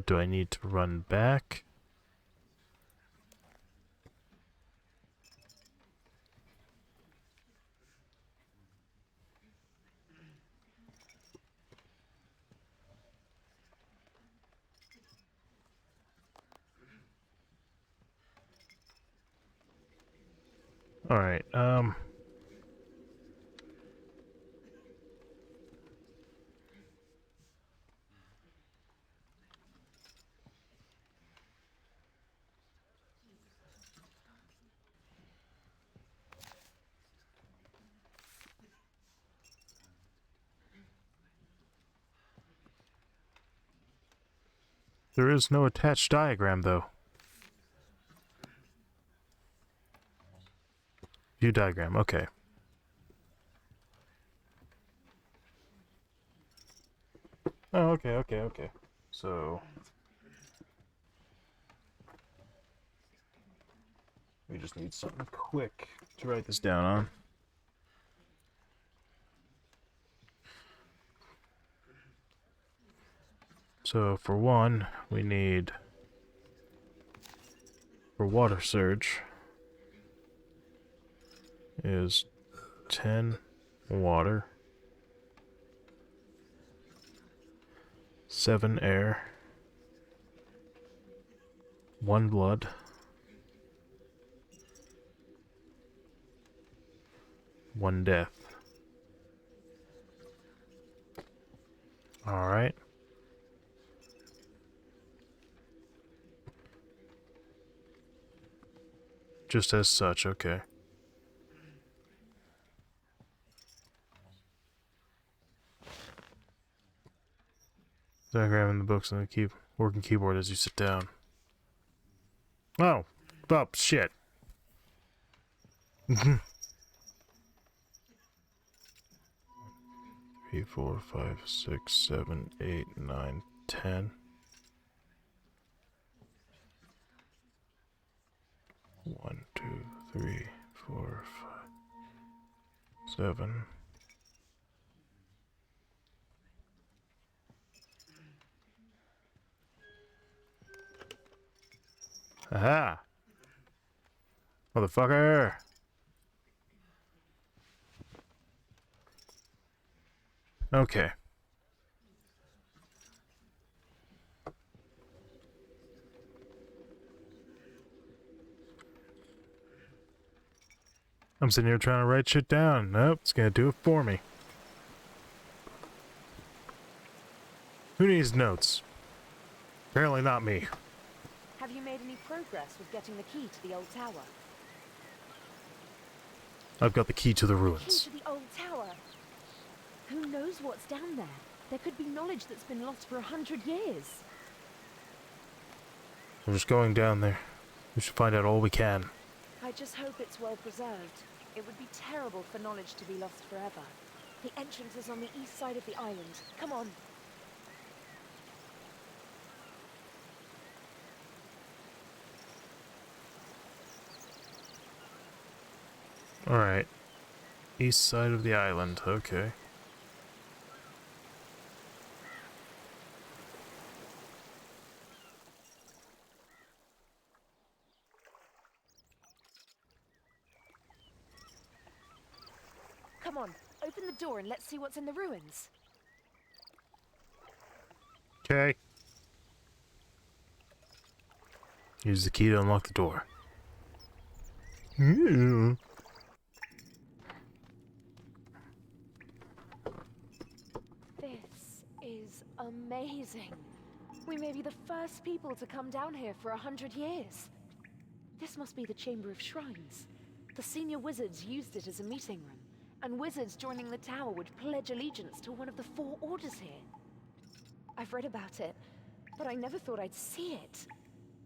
Do I need to run back? Alright, there is no attached diagram, though. View diagram, okay. Oh, okay. So... we just need something quick to write this down on. So, for one, we need... for water surge... is 10 water, 7 air, 1 blood, 1 death. Alright. Just as such, okay. Diagram in the books and the working keyboard as you sit down. Oh! Oh, shit. 3, 4, 5, 6, 7, 8, 9, 10. 1, 2, 3, 4, 5, 7. Aha! Motherfucker! Okay. I'm sitting here trying to write shit down. Nope, it's gonna do it for me. Who needs notes? Apparently not me. Have you made any progress with getting the key to the old tower? I've got the key to the Key ruins. to the old tower. Who knows what's down there? There could be knowledge that's been lost for 100 years. I'm just going down there. We should find out all we can. I just hope it's well preserved. It would be terrible for knowledge to be lost forever. The entrance is on the east side of the island. Come on. Alright. East side of the island, okay. Come on, open the door and let's see what's in the ruins. Okay. Use the key to unlock the door. Yeah. This is amazing. We may be the first people to come down here for 100 years. This must be the Chamber of Shrines. The senior wizards used it as a meeting room, and wizards joining the tower would pledge allegiance to one of the 4 orders here. I've read about it, but I never thought I'd see it.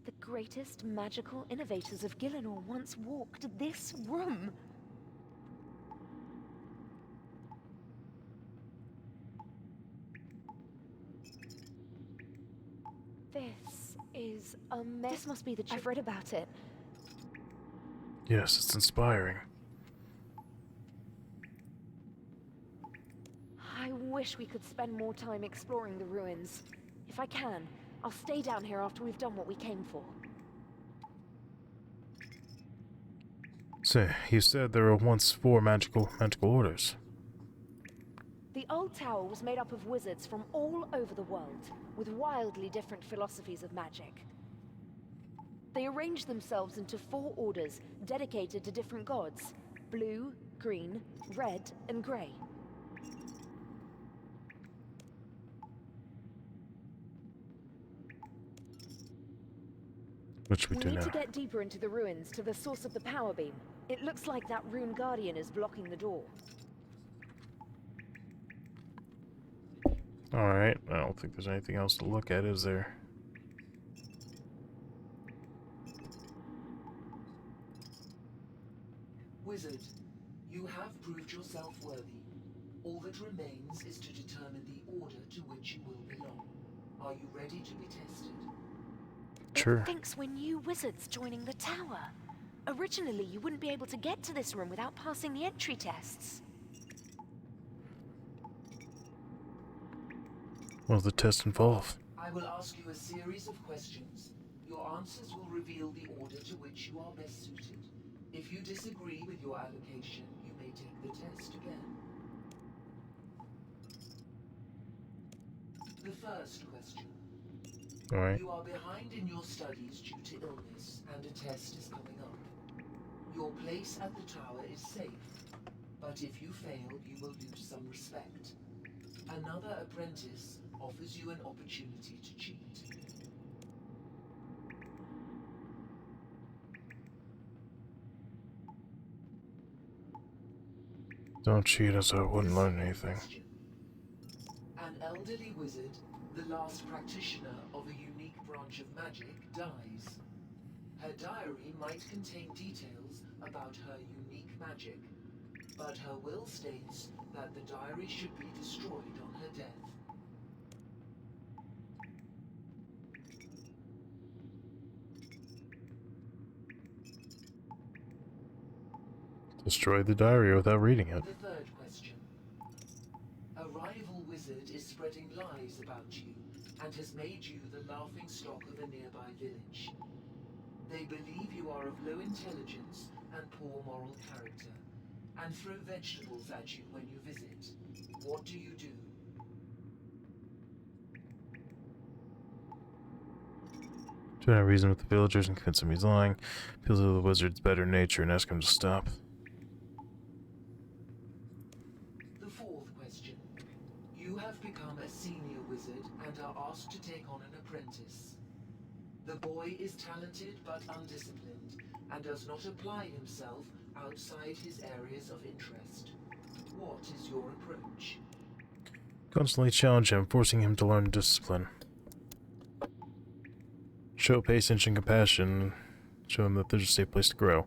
The greatest magical innovators of Gielinor once walked this room. This is amazing. This must be the I've read about it. Yes, it's inspiring. I wish we could spend more time exploring the ruins. If I can, I'll stay down here after we've done what we came for. So, you said there were once 4 magical orders. The old tower was made up of wizards from all over the world, with wildly different philosophies of magic. They arranged themselves into 4 orders dedicated to different gods: blue, green, red, and grey. Which we We do need now. to get deeper into the ruins to the source of the power beam. It looks like that rune guardian is blocking the door. Alright, I don't think there's anything else to look at, is there? Wizard, you have proved yourself worthy. All that remains is to determine the order to which you will belong. Are you ready to be tested? Sure. It thinks we're new wizards joining the tower. Originally, you wouldn't be able to get to this room without passing the entry tests. What does the test involve? I will ask you a series of questions. Your answers will reveal the order to which you are best suited. If you disagree with your allocation, you may take the test again. The first question. Alright. You are behind in your studies due to illness, and a test is coming up. Your place at the tower is safe, but if you fail, you will lose some respect. Another apprentice offers you an opportunity to cheat. Don't cheat us, I wouldn't learn anything. Question. An elderly wizard, the last practitioner of a unique branch of magic, dies. Her diary might contain details about her unique magic, but her will states that the diary should be destroyed on her death. Destroy the diary without reading it. The third question. A rival wizard is spreading lies about you and has made you the laughing stock of a nearby village. They believe you are of low intelligence and poor moral character, and throw vegetables at you when you visit. What do you do? Try to reason with the villagers and convince him he's lying. Appeal to the wizard's better nature and ask him to stop. The fourth question. You have become a senior wizard and are asked to take on an apprentice. The boy is talented but undisciplined and does not apply himself outside his areas of interest. What is your approach? Constantly challenge him, forcing him to learn discipline. Show patience and compassion. Show him that there's a safe place to grow.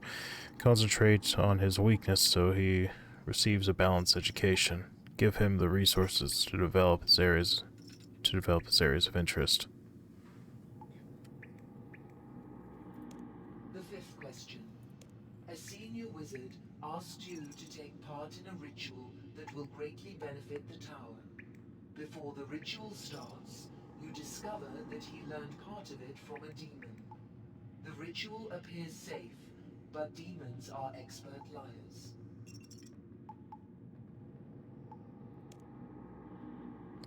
Concentrate on his weakness so he receives a balanced education. Give him the resources to develop his areas of interest. The fifth question. A senior wizard asked you to take part in a ritual that will greatly benefit the tower. Before the ritual starts, you discover that he learned part of it from a demon. The ritual appears safe, but demons are expert liars.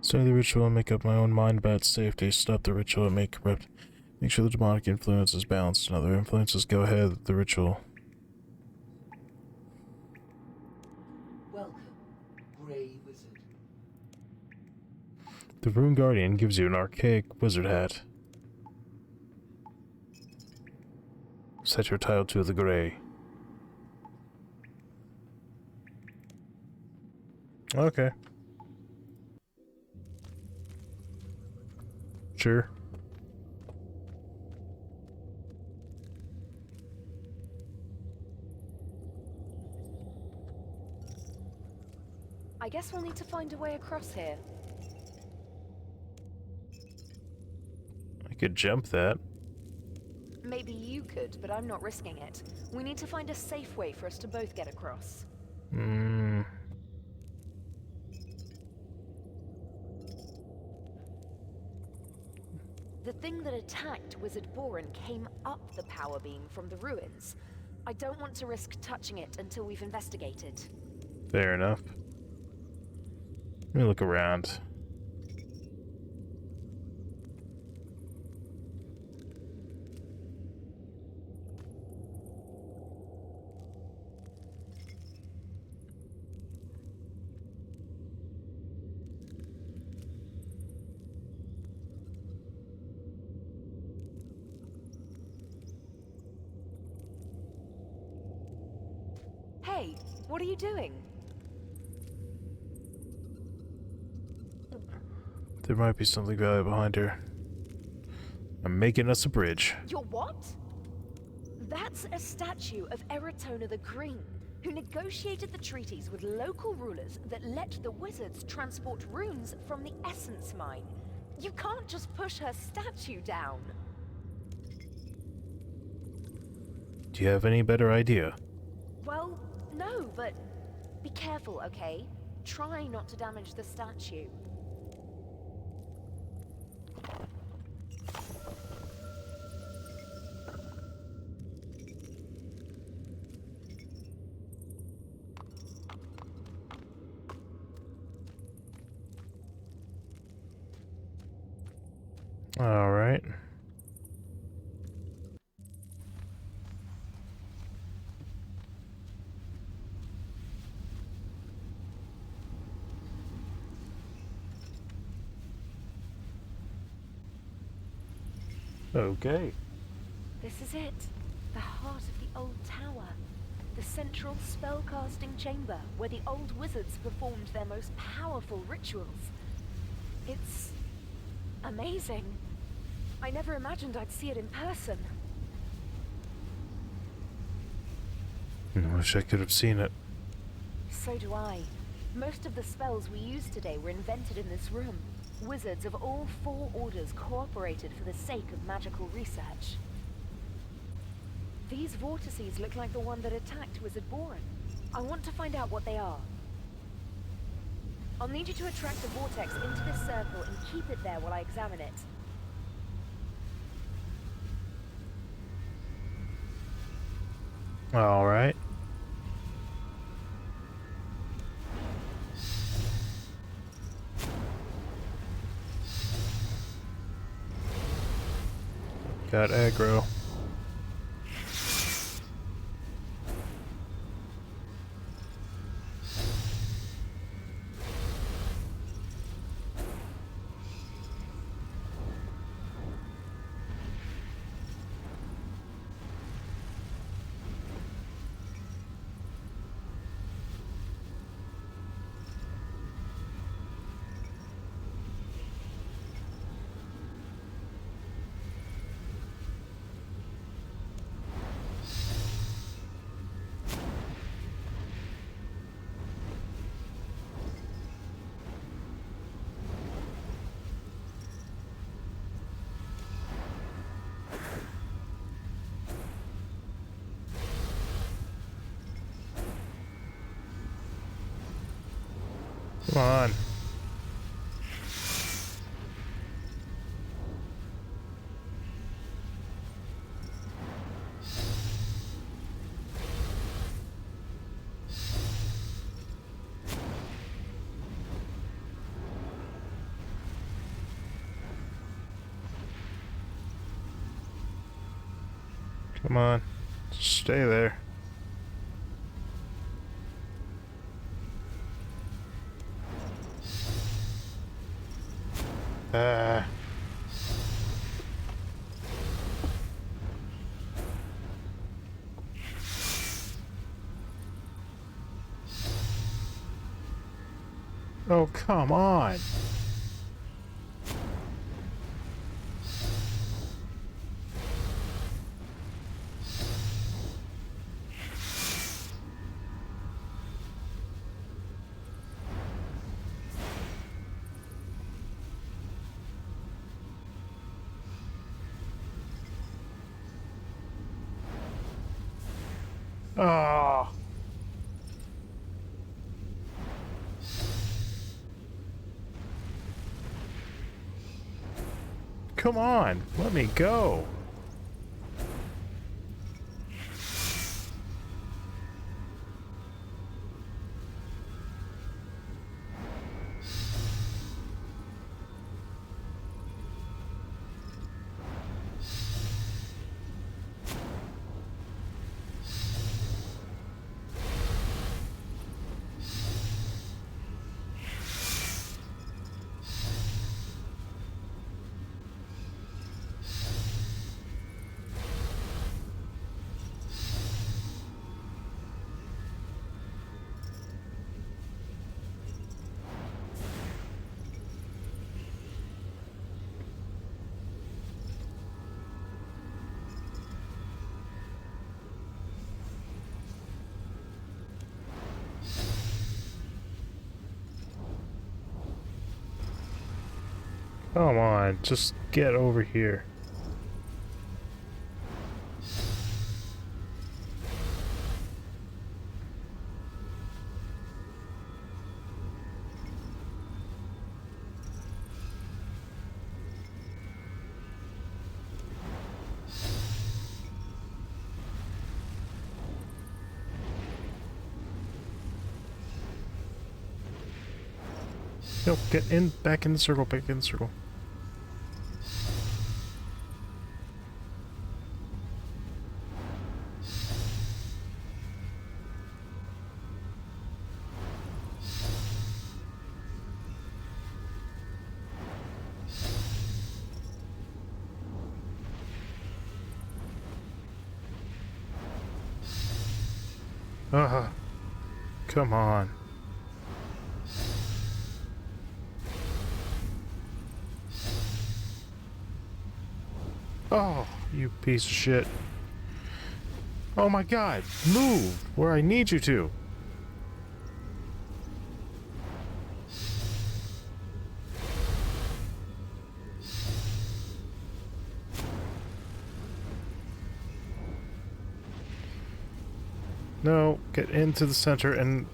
Study the ritual and make up my own mind about safety. Stop the ritual and make sure the demonic influence is balanced and other influences go ahead of the ritual. Welcome, Grey Wizard. The Rune Guardian gives you an archaic wizard hat. Set your tile to the gray. Okay. Sure. I guess we'll need to find a way across here. I could jump that. Maybe you could, but I'm not risking it. We need to find a safe way for us to both get across. The thing that attacked Wizard Boren came up the power beam from the ruins. I don't want to risk touching it until we've investigated. Fair enough. Let me look around. Hey, what are you doing? There might be something valuable behind her. I'm making us a bridge. You're what? That's a statue of Eratona the Green, who negotiated the treaties with local rulers that let the wizards transport runes from the Essence Mine. You can't just push her statue down. Do you have any better idea? Well, no, but be careful, okay? Try not to damage the statue. All right. Okay. This is it. The heart of the old tower. The central spellcasting chamber where the old wizards performed their most powerful rituals. It's amazing. I never imagined I'd see it in person. I wish I could have seen it. So do I. Most of the spells we used today were invented in this room. Wizards of all 4 orders cooperated for the sake of magical research. These vortices look like the one that attacked Wizard Boren. I want to find out what they are. I'll need you to attract the vortex into this circle and keep it there while I examine it. All right. Got aggro. Come on. Come on. Stay there. Oh, come on. Oh. Come on, let me go. Come on, just get over here. Nope, get in, back in the circle, back in the circle. Come on. Oh, you piece of shit. Oh my god, move where I need you to. No, get into the center and...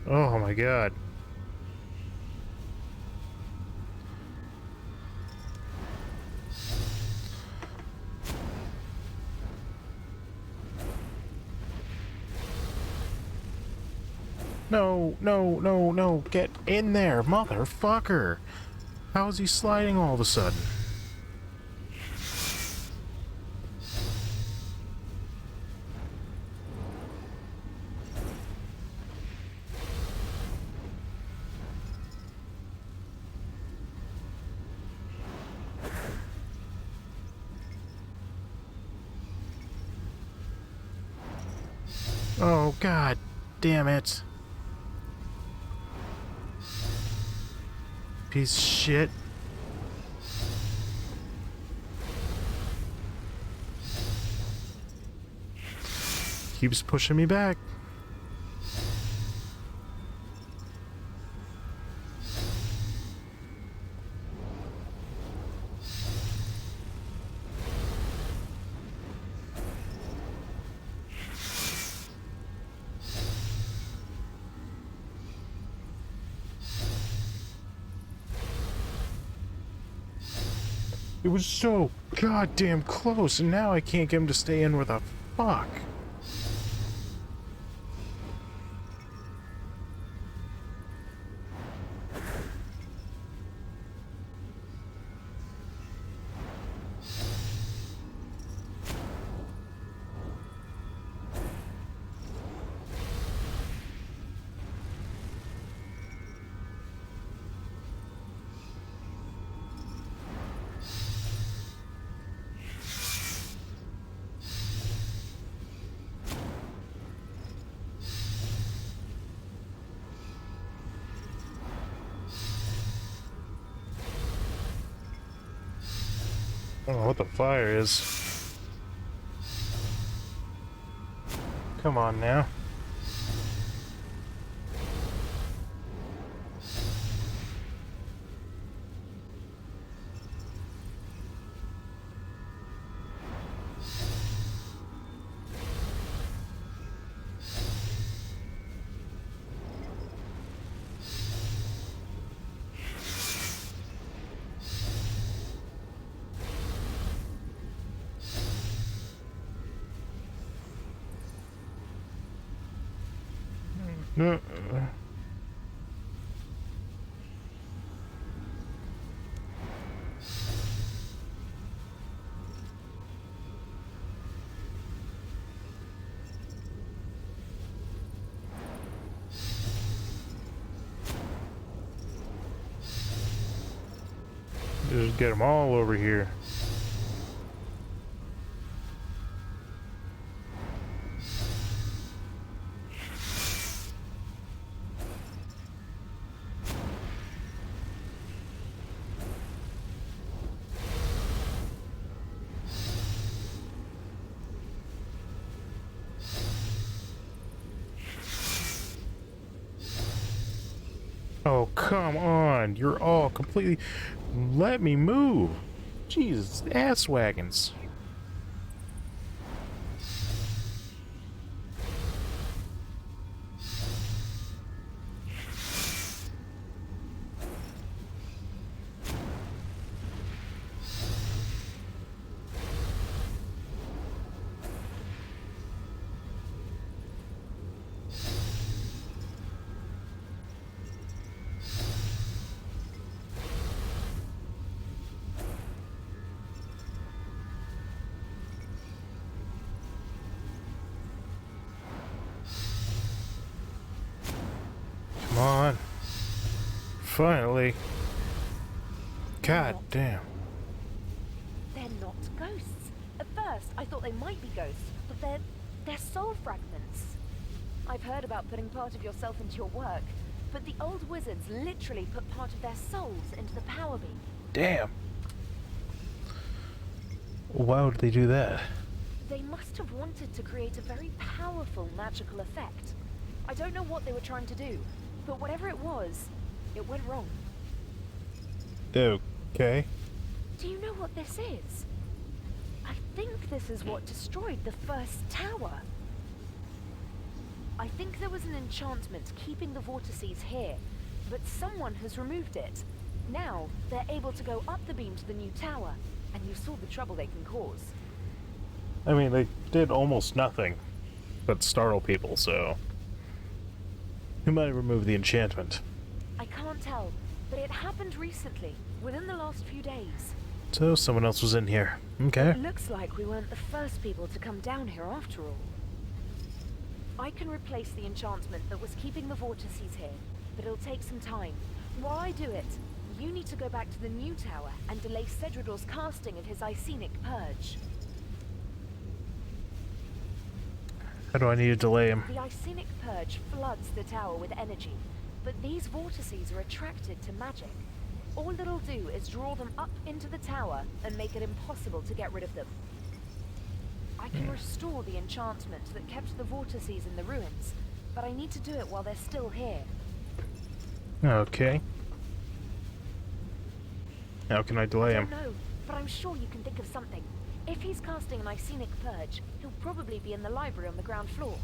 Oh my god. No, no, no, no, get in there, motherfucker! How is he sliding all of a sudden? Oh, god damn it. Piece of shit. Keeps pushing me back. It was so goddamn close, and now I can't get him to stay in where the fuck. I don't know what the fire is. Come on now. Just get them all over here. Oh, come on. You're all completely... Let me move. Jesus, ass wagons. Come on. Finally. God damn. They're not ghosts. At first, I thought they might be ghosts, but they're soul fragments. I've heard about putting part of yourself into your work, but the old wizards literally put part of their souls into the power beam. Damn. Why would they do that? They must have wanted to create a very powerful magical effect. I don't know what they were trying to do, but whatever it was, it went wrong. Okay. Do you know what this is? I think this is what destroyed the first tower. I think there was an enchantment keeping the vortices here, but someone has removed it. Now, they're able to go up the beam to the new tower, and you saw the trouble they can cause. I mean, they did almost nothing but startle people, so... Who might have removed the enchantment? I can't tell, but it happened recently, within the last few days. So, someone else was in here. Okay. It looks like we weren't the first people to come down here after all. I can replace the enchantment that was keeping the vortices here, but it'll take some time. While I do it, you need to go back to the new tower and delay Cedridor's casting of his Icenic Purge. How do I need to delay him? The Icenic Purge floods the tower with energy, but these vortices are attracted to magic. All it'll do is draw them up into the tower and make it impossible to get rid of them. I can restore the enchantment that kept the vortices in the ruins, but I need to do it while they're still here. Okay. How can I delay him? I don't know, but I'm sure you can think of something. If he's casting an Icenic Purge, he'll probably be in the library on the ground floor.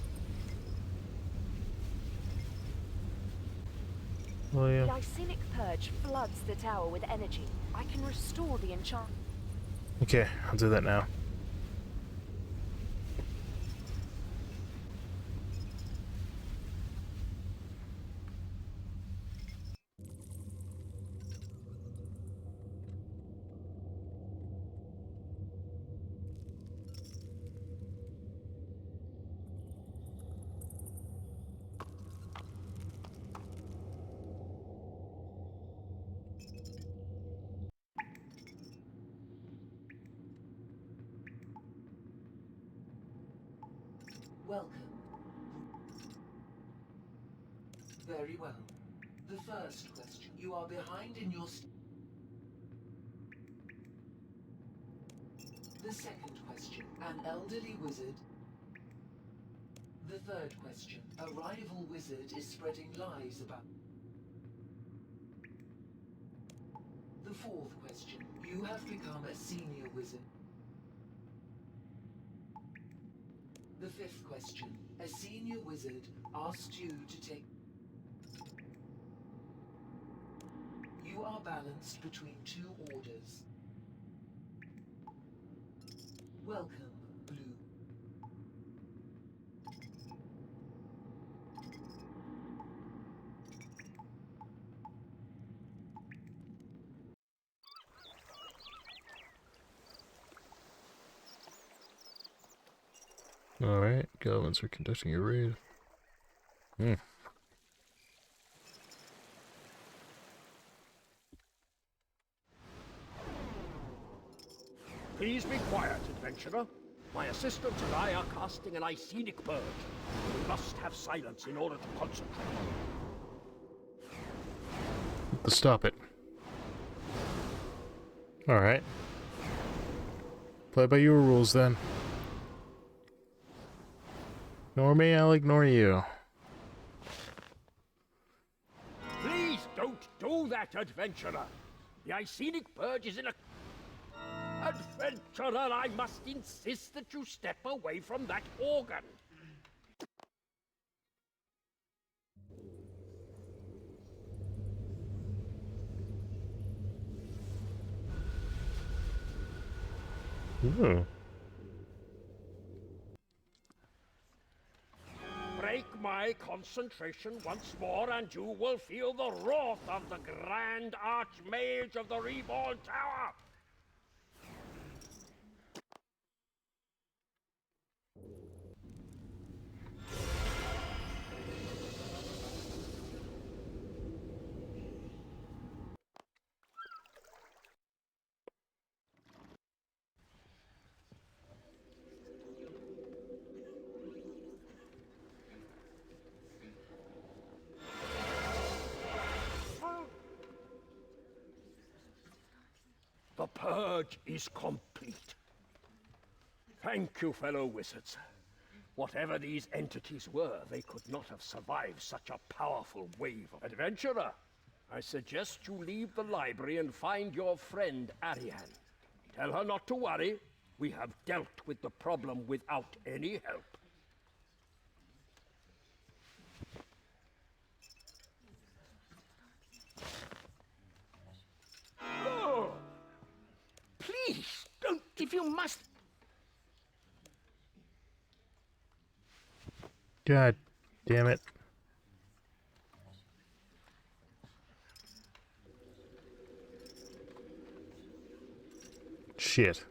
William. The Icenic Purge floods the tower with energy. I can restore the enchantment. Okay, I'll do that now. Welcome. Very well. The first question. You are behind in your... The second question. An elderly wizard... The third question. A rival wizard is spreading lies about... The fourth question. You have become a senior wizard. The fifth question. A senior wizard asked you to take... You are balanced between two orders. Welcome, Blue. Alright, goblins are conducting a raid. Please be quiet, adventurer. My assistant and I are casting an Icenic purge. We must have silence in order to concentrate. Let's stop it. Alright. Play by your rules then. Ignore me, I'll ignore you. Please don't do that, adventurer. The Icenic purge is in a... Adventurer, I must insist that you step away from that organ. Ooh. Break my concentration once more, and you will feel the wrath of the Grand Archmage of the Reborn Tower! The purge is complete. Thank you, fellow wizards. Whatever these entities were, they could not have survived such a powerful wave of... Adventurer, I suggest you leave the library and find your friend Ariane. Tell her not to worry. We have dealt with the problem without any help. Oh! Please, don't, if you must... God damn it. Shit.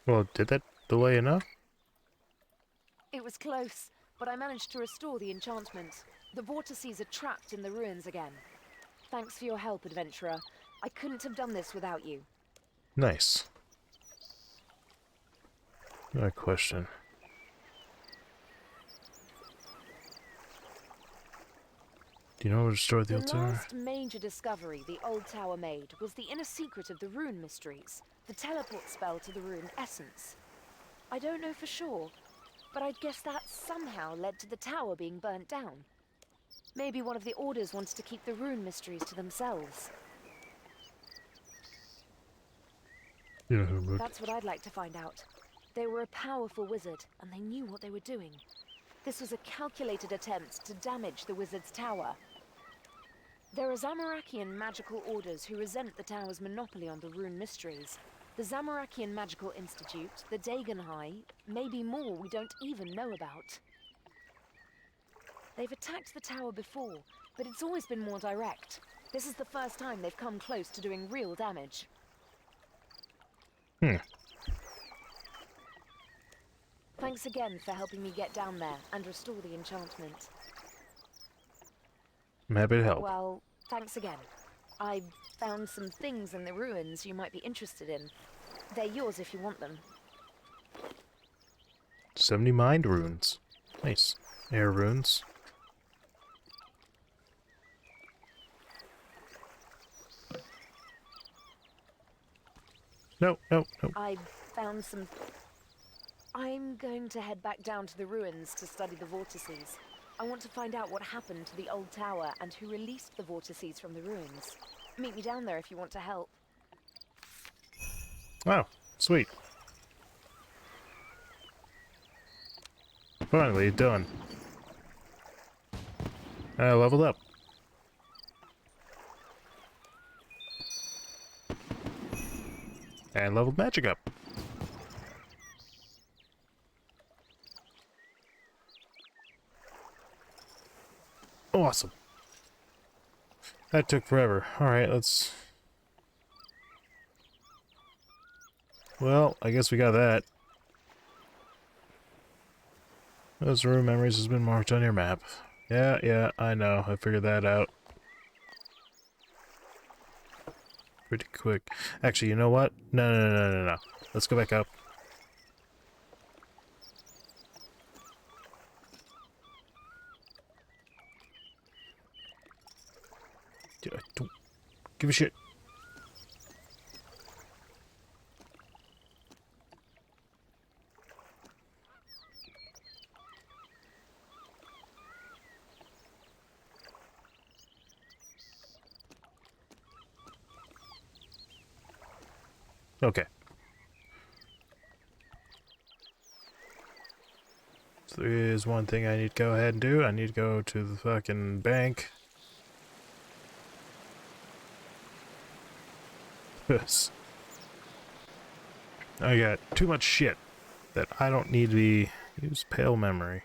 Well, did that delay enough? It was close, but I managed to restore the enchantment. The vortices are trapped in the ruins again. Thanks for your help, adventurer. I couldn't have done this without you. Nice. Another question. Do you know how to restore the old The tower? last major discovery the old tower made was the inner secret of the rune mysteries, the teleport spell to the rune essence. I don't know for sure, but I'd guess that somehow led to the tower being burnt down. Maybe one of the orders wanted to keep the rune mysteries to themselves. You know who wrote That's what I'd like to find out. They were a powerful wizard, and they knew what they were doing. This was a calculated attempt to damage the wizard's tower. There are Zamorakian magical orders who resent the tower's monopoly on the rune mysteries. The Zamorakian Magical Institute, the Dagon High, maybe more we don't even know about. They've attacked the tower before, but it's always been more direct. This is the first time they've come close to doing real damage. Thanks again for helping me get down there and restore the enchantment. I'm happy to help. Well, thanks again. I found some things in the ruins you might be interested in. They're yours if you want them. 70 mind runes. Nice. Air runes. No. I found some... I'm going to head back down to the ruins to study the vortices. I want to find out what happened to the old tower and who released the vortices from the ruins. Meet me down there if you want to help. Oh, sweet. Finally done. I leveled up. And leveled magic up. Awesome. That took forever. Alright, let's... Well, I guess we got that. Those room memories has been marked on your map. Yeah, I know. I figured that out. Pretty quick. Actually, you know what? No. Let's go back up. Don't give a shit. Okay. So there is one thing I need to go ahead and do. I need to go to the fucking bank. Yes. I got too much shit that I don't need to be... Use pale memory.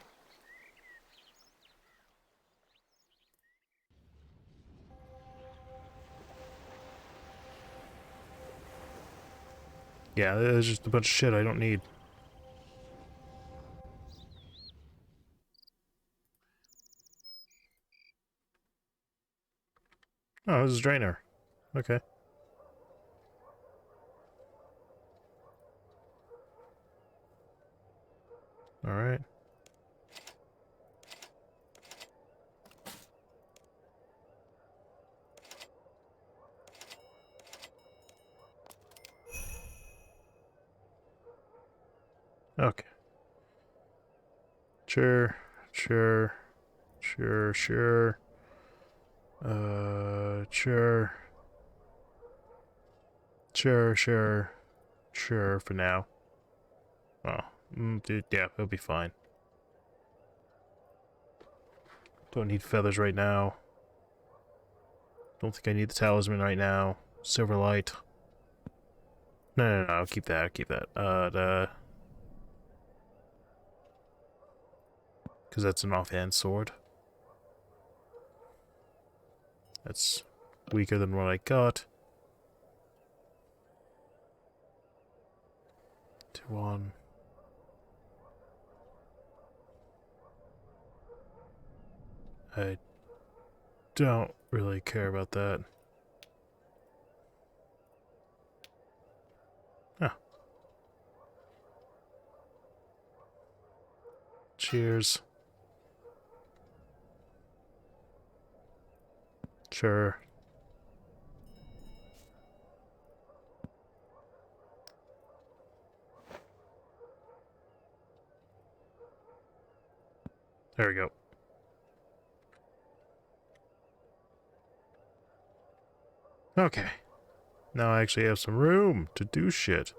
Yeah, there's just a bunch of shit I don't need. Oh, this is Drainer. Okay. Alright. Okay. Sure. Sure. Sure for now. Oh, dude, yeah, it'll be fine. Don't need feathers right now. Don't think I need the talisman right now. Silverlight. No, I'll keep that, because that's an offhand sword. That's weaker than what I got. 2-1. I don't really care about that. Ah. Cheers. Sure. There we go. Okay. Now I actually have some room to do shit.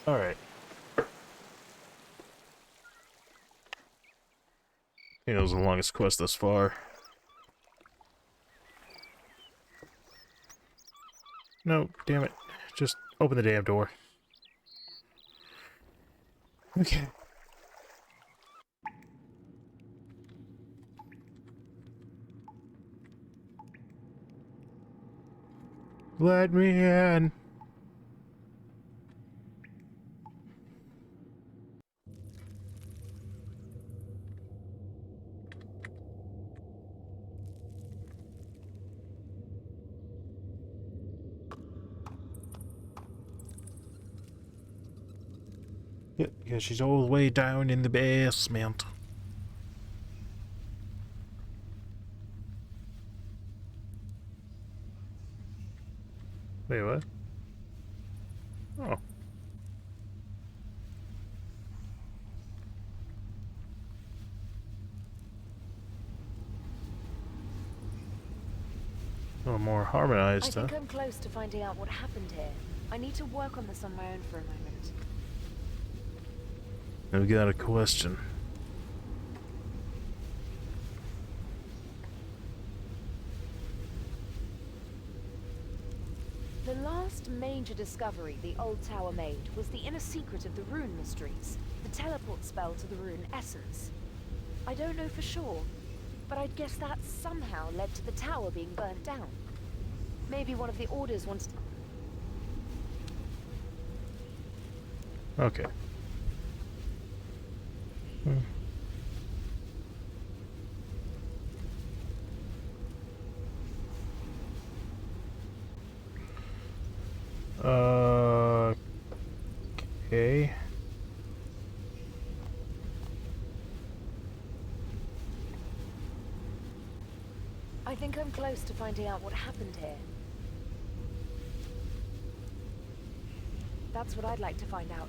Alright. It was the longest quest thus far. No, damn it. Just open the damn door. Okay. Let me in. Yep, yeah, she's all the way down in the basement. Wait, what? Oh. A little more harmonized, I huh? think I'm close to finding out what happened here. I need to work on this on my own for a moment. Now we got a question. The last major discovery the old tower made was the inner secret of the rune mysteries, the teleport spell to the rune essence. I don't know for sure, but I'd guess that somehow led to the tower being burnt down. Maybe one of the orders wanted to... Okay. Okay. I think I'm close to finding out what happened here. That's what I'd like to find out.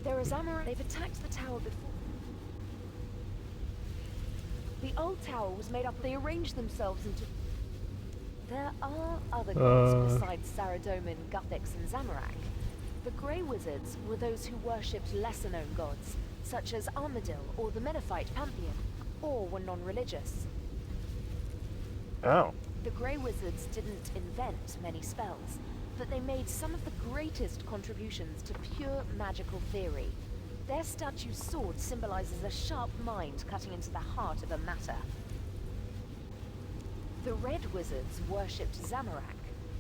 There are Zamorak. They've attacked the tower before. The old tower was made up. They arranged themselves into... There are other gods besides Saradomin, Guthix, and Zamorak. The Grey Wizards were those who worshipped lesser-known gods, such as Armadil or the Menaphite Pantheon, or were non-religious. Oh. The Grey Wizards didn't invent many spells, but they made some of the greatest contributions to pure magical theory. Their statue's sword symbolizes a sharp mind cutting into the heart of a matter. The Red Wizards worshipped Zamorak.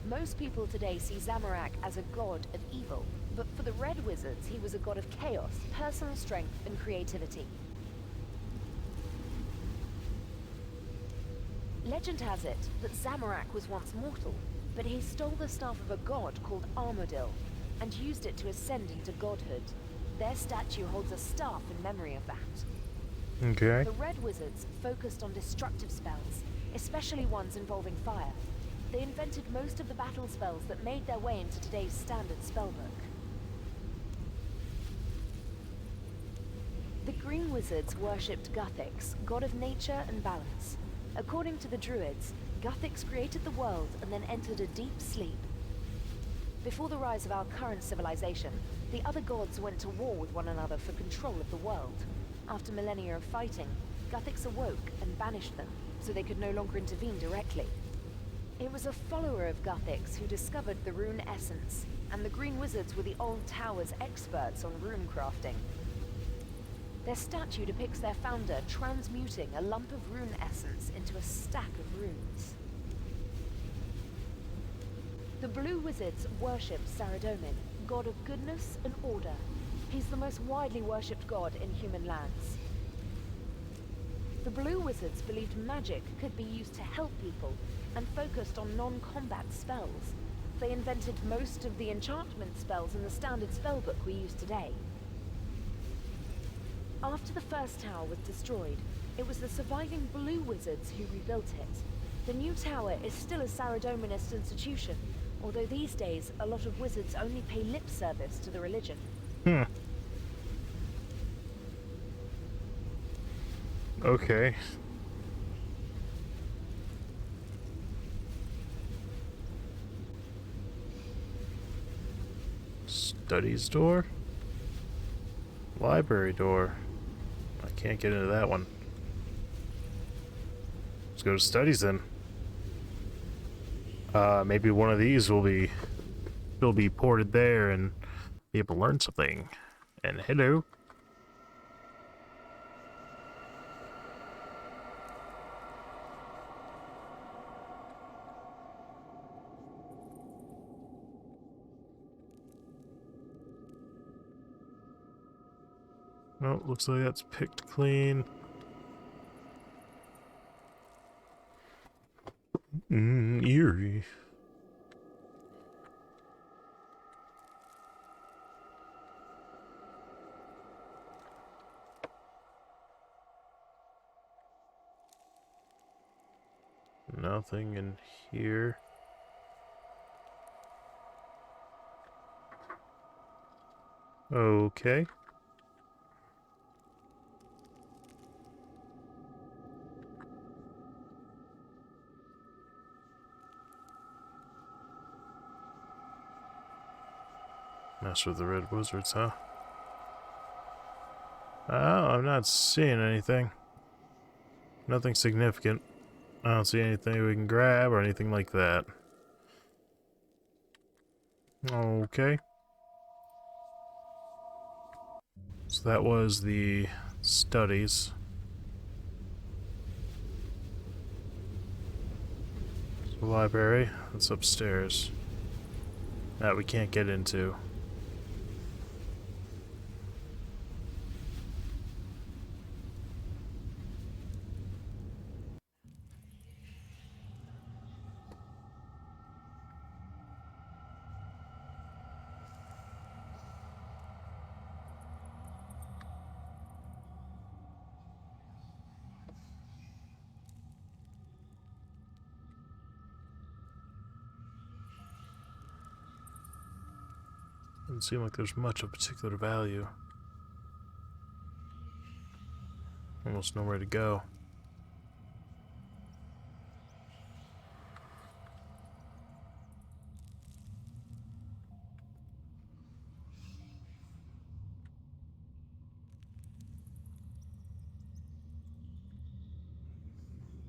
Most people today see Zamorak as a god of evil, but for the Red Wizards, he was a god of chaos, personal strength, and creativity. Legend has it that Zamorak was once mortal, but he stole the staff of a god called Armadil, and used it to ascend into godhood. Their statue holds a staff in memory of that. Okay. The Red Wizards focused on destructive spells, especially ones involving fire. They invented most of the battle spells that made their way into today's standard spellbook. The Green Wizards worshipped Guthix, god of nature and balance. According to the Druids, Guthix created the world and then entered a deep sleep. Before the rise of our current civilization, the other gods went to war with one another for control of the world. After millennia of fighting, Guthix awoke and banished them, so they could no longer intervene directly. It was a follower of Guthix who discovered the rune essence, and the Green Wizards were the old tower's experts on rune crafting. Their statue depicts their founder transmuting a lump of rune essence into a stack of runes. The Blue Wizards worshipped Saradomin, god of goodness and order. He's the most widely worshipped god in human lands. The Blue Wizards believed magic could be used to help people, and focused on non-combat spells. They invented most of the enchantment spells in the standard spellbook we use today. After the first tower was destroyed, it was the surviving Blue Wizards who rebuilt it. The new tower is still a Saradominist institution, although these days a lot of wizards only pay lip service to the religion. Okay. Studies door? Library door. I can't get into that one. Let's go to studies then. Maybe one of these will be ported there and be able to learn something. And hello. No, looks like that's picked clean. Eerie. Nothing in here. Okay. Master of the Red Wizards, huh? Oh, I'm not seeing anything. Nothing significant. I don't see anything we can grab or anything like that. Okay. So that was the studies. The library, that's upstairs. That we can't get into. Doesn't seem like there's much of particular value. Almost nowhere to go.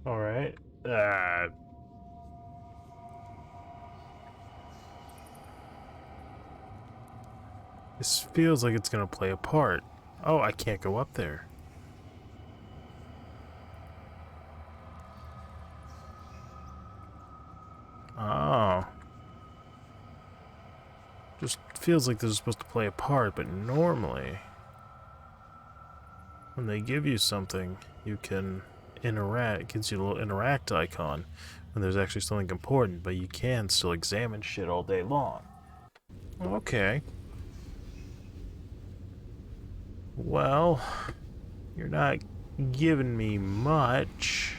Alright. This feels like it's gonna play a part. Oh, I can't go up there. Oh. Just feels like this is supposed to play a part, but normally when they give you something, you can interact. It gives you a little interact icon when there's actually something important, but you can still examine shit all day long. Okay. Well, you're not giving me much.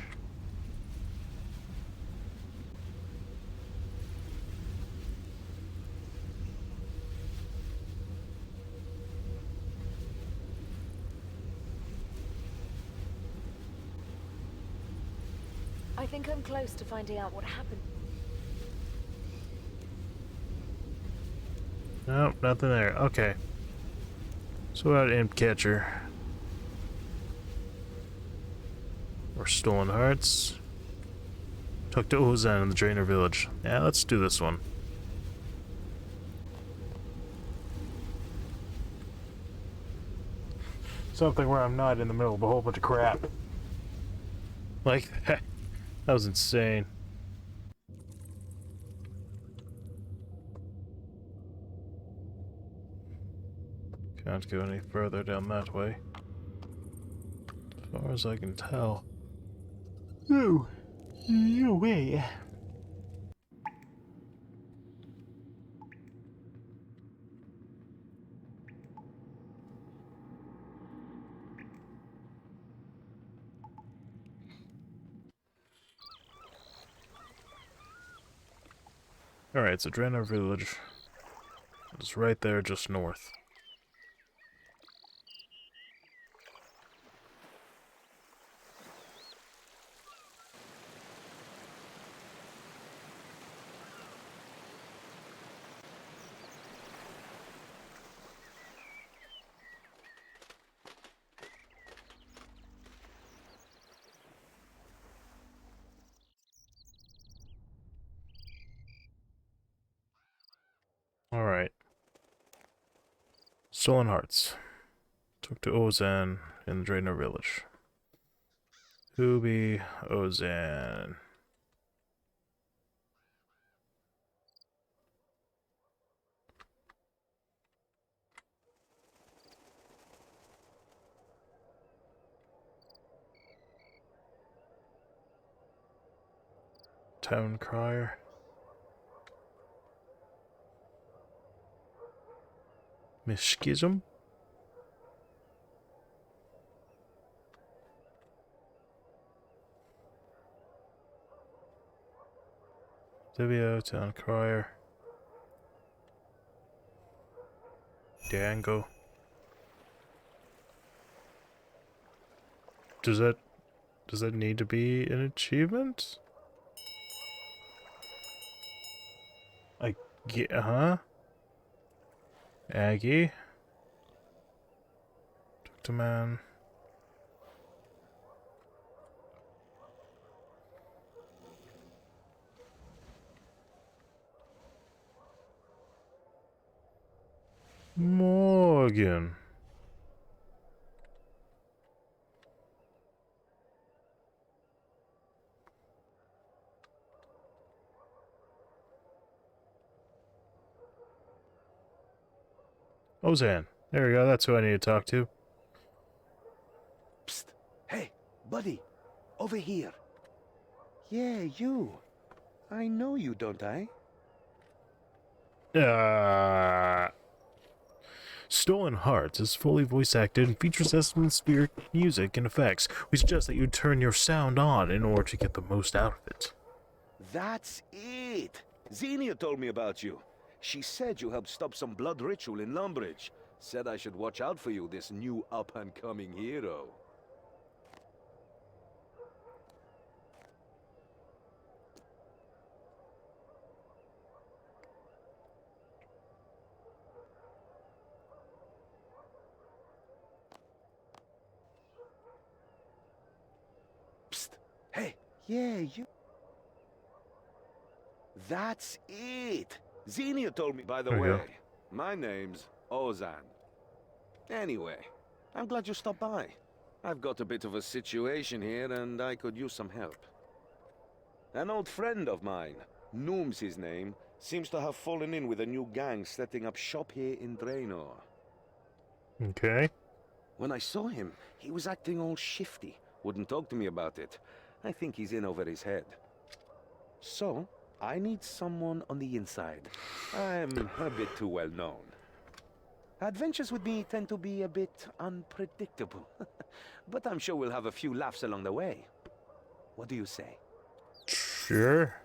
I think I'm close to finding out what happened. Nope, nothing there. Okay. So about Imp Catcher. Or Stolen Hearts. Talk to Ozan in the Drainer Village. Yeah, let's do this one. Something where I'm not in the middle of a whole bunch of crap. Like that. That was insane. Can't go any further down that way. As far as I can tell. Oh, no way. Alright, so Dren Village is right there just north. Alright. Stolen Hearts. Talk to Ozan in the Draenor village. Who be Ozan? Town Crier. Mishkism? Divio, Town Crier. Dango. Does that need to be an achievement? I get, huh? Aggie. Talk to man. Morgan. Ozan. There we go, that's who I need to talk to. Psst. Hey, buddy. Over here. Yeah, you. I know you, don't I? Stolen Hearts is fully voice acted and features atmospheric music and effects. We suggest that you turn your sound on in order to get the most out of it. That's it. Xenia told me about you. She said you helped stop some blood ritual in Lumbridge. Said I should watch out for you, this new up-and-coming hero. Psst. Hey. Yeah, you... That's it. Xenia told me, by the way. My name's Ozan. Anyway, I'm glad you stopped by. I've got a bit of a situation here and I could use some help. An old friend of mine, Noom's his name, seems to have fallen in with a new gang setting up shop here in Draenor. Okay. When I saw him, he was acting all shifty. Wouldn't talk to me about it. I think he's in over his head. So, I need someone on the inside. I'm a bit too well known. Adventures with me tend to be a bit unpredictable. But I'm sure we'll have a few laughs along the way. What do you say? Sure.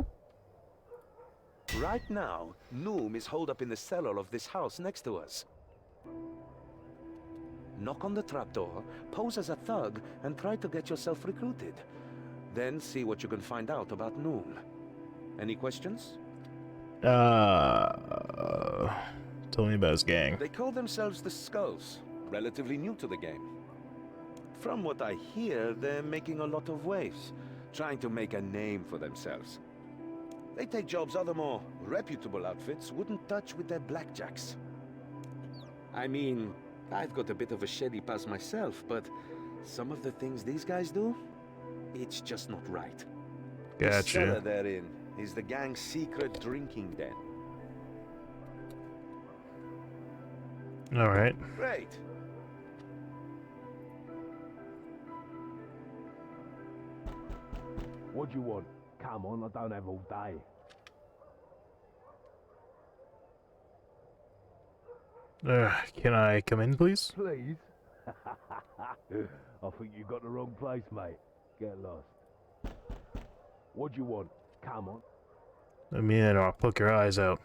Right now, Noom is holed up in the cellar of this house next to us. Knock on the trapdoor, pose as a thug, and try to get yourself recruited. Then see what you can find out about Noom. Any questions? Tell me about his gang. They call themselves the Skulls, relatively new to the game. From what I hear, they're making a lot of waves, trying to make a name for themselves. They take jobs other more reputable outfits wouldn't touch with their blackjacks. I mean, I've got a bit of a shady past myself, but some of the things these guys do, it's just not right. Gotcha. The cellar they're in is the gang's secret drinking den. Alright. Great. What do you want? Come on, I don't have all day. Can I come in, please? Please? I think you got the wrong place, mate. Get lost. What do you want? Come on. Let me in or I'll poke your eyes out.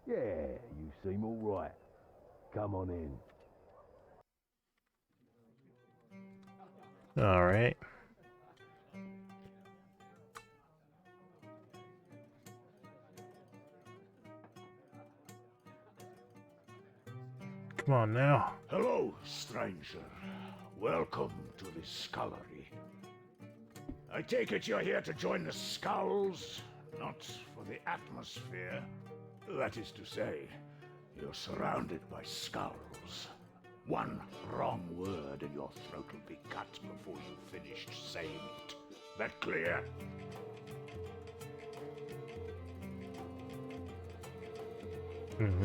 Yeah, you seem all right. Come on in. Alright. Come on now. Hello, stranger. Welcome to the scullery. I take it you're here to join the Skulls, not for the atmosphere. That is to say, you're surrounded by skulls. One wrong word and your throat will be cut before you finished saying it. That clear?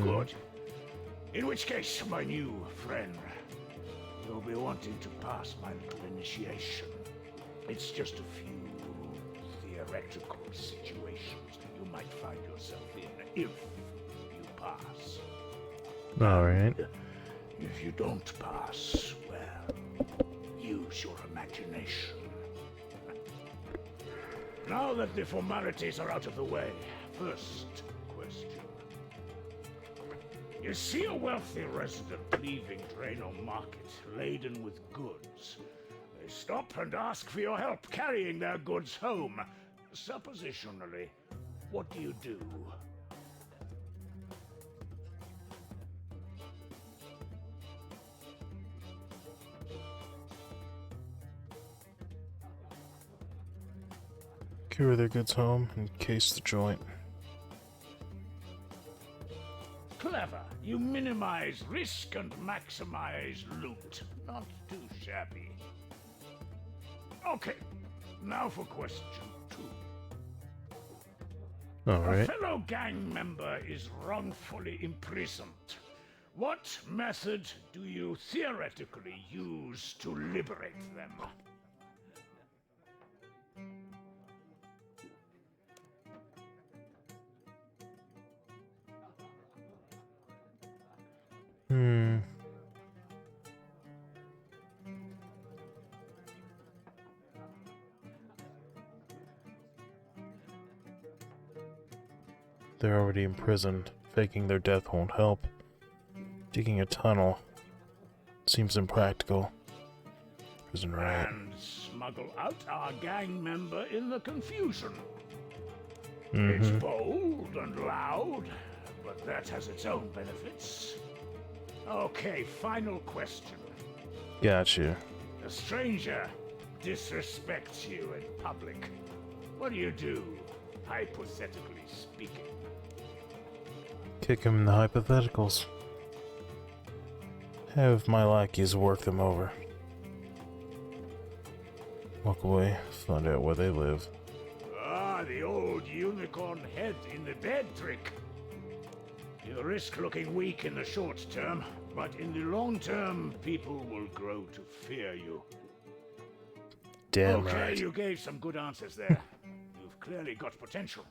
Good. In which case, my new friend, you'll be wanting to pass my little initiation. It's just a few theoretical situations you might find yourself in if you pass. Alright. If you don't pass, well, use your imagination. Now that the formalities are out of the way, first question. You see a wealthy resident leaving Drano Market laden with goods. They stop and ask for your help carrying their goods home. Suppositionally, what do you do? Carry their goods home and case the joint. Clever. You minimize risk and maximize loot. Not too shabby. Okay, now for question 2. Alright. A fellow gang member is wrongfully imprisoned. What method do you theoretically use to liberate them? They're already imprisoned. Faking their death won't help. Digging a tunnel seems impractical. Prison riot. And smuggle out our gang member in the confusion. It's bold and loud, but that has its own benefits. Okay, final question. Gotcha. A stranger disrespects you in public. What do you do, hypothetically speaking? Kick him in the hypotheticals. Have my lackeys work them over. Walk away, find out where they live. Ah, the old unicorn head in the bed trick. You risk looking weak in the short term, but in the long term, people will grow to fear you. Damn okay, right. You gave some good answers there. You've clearly got potential.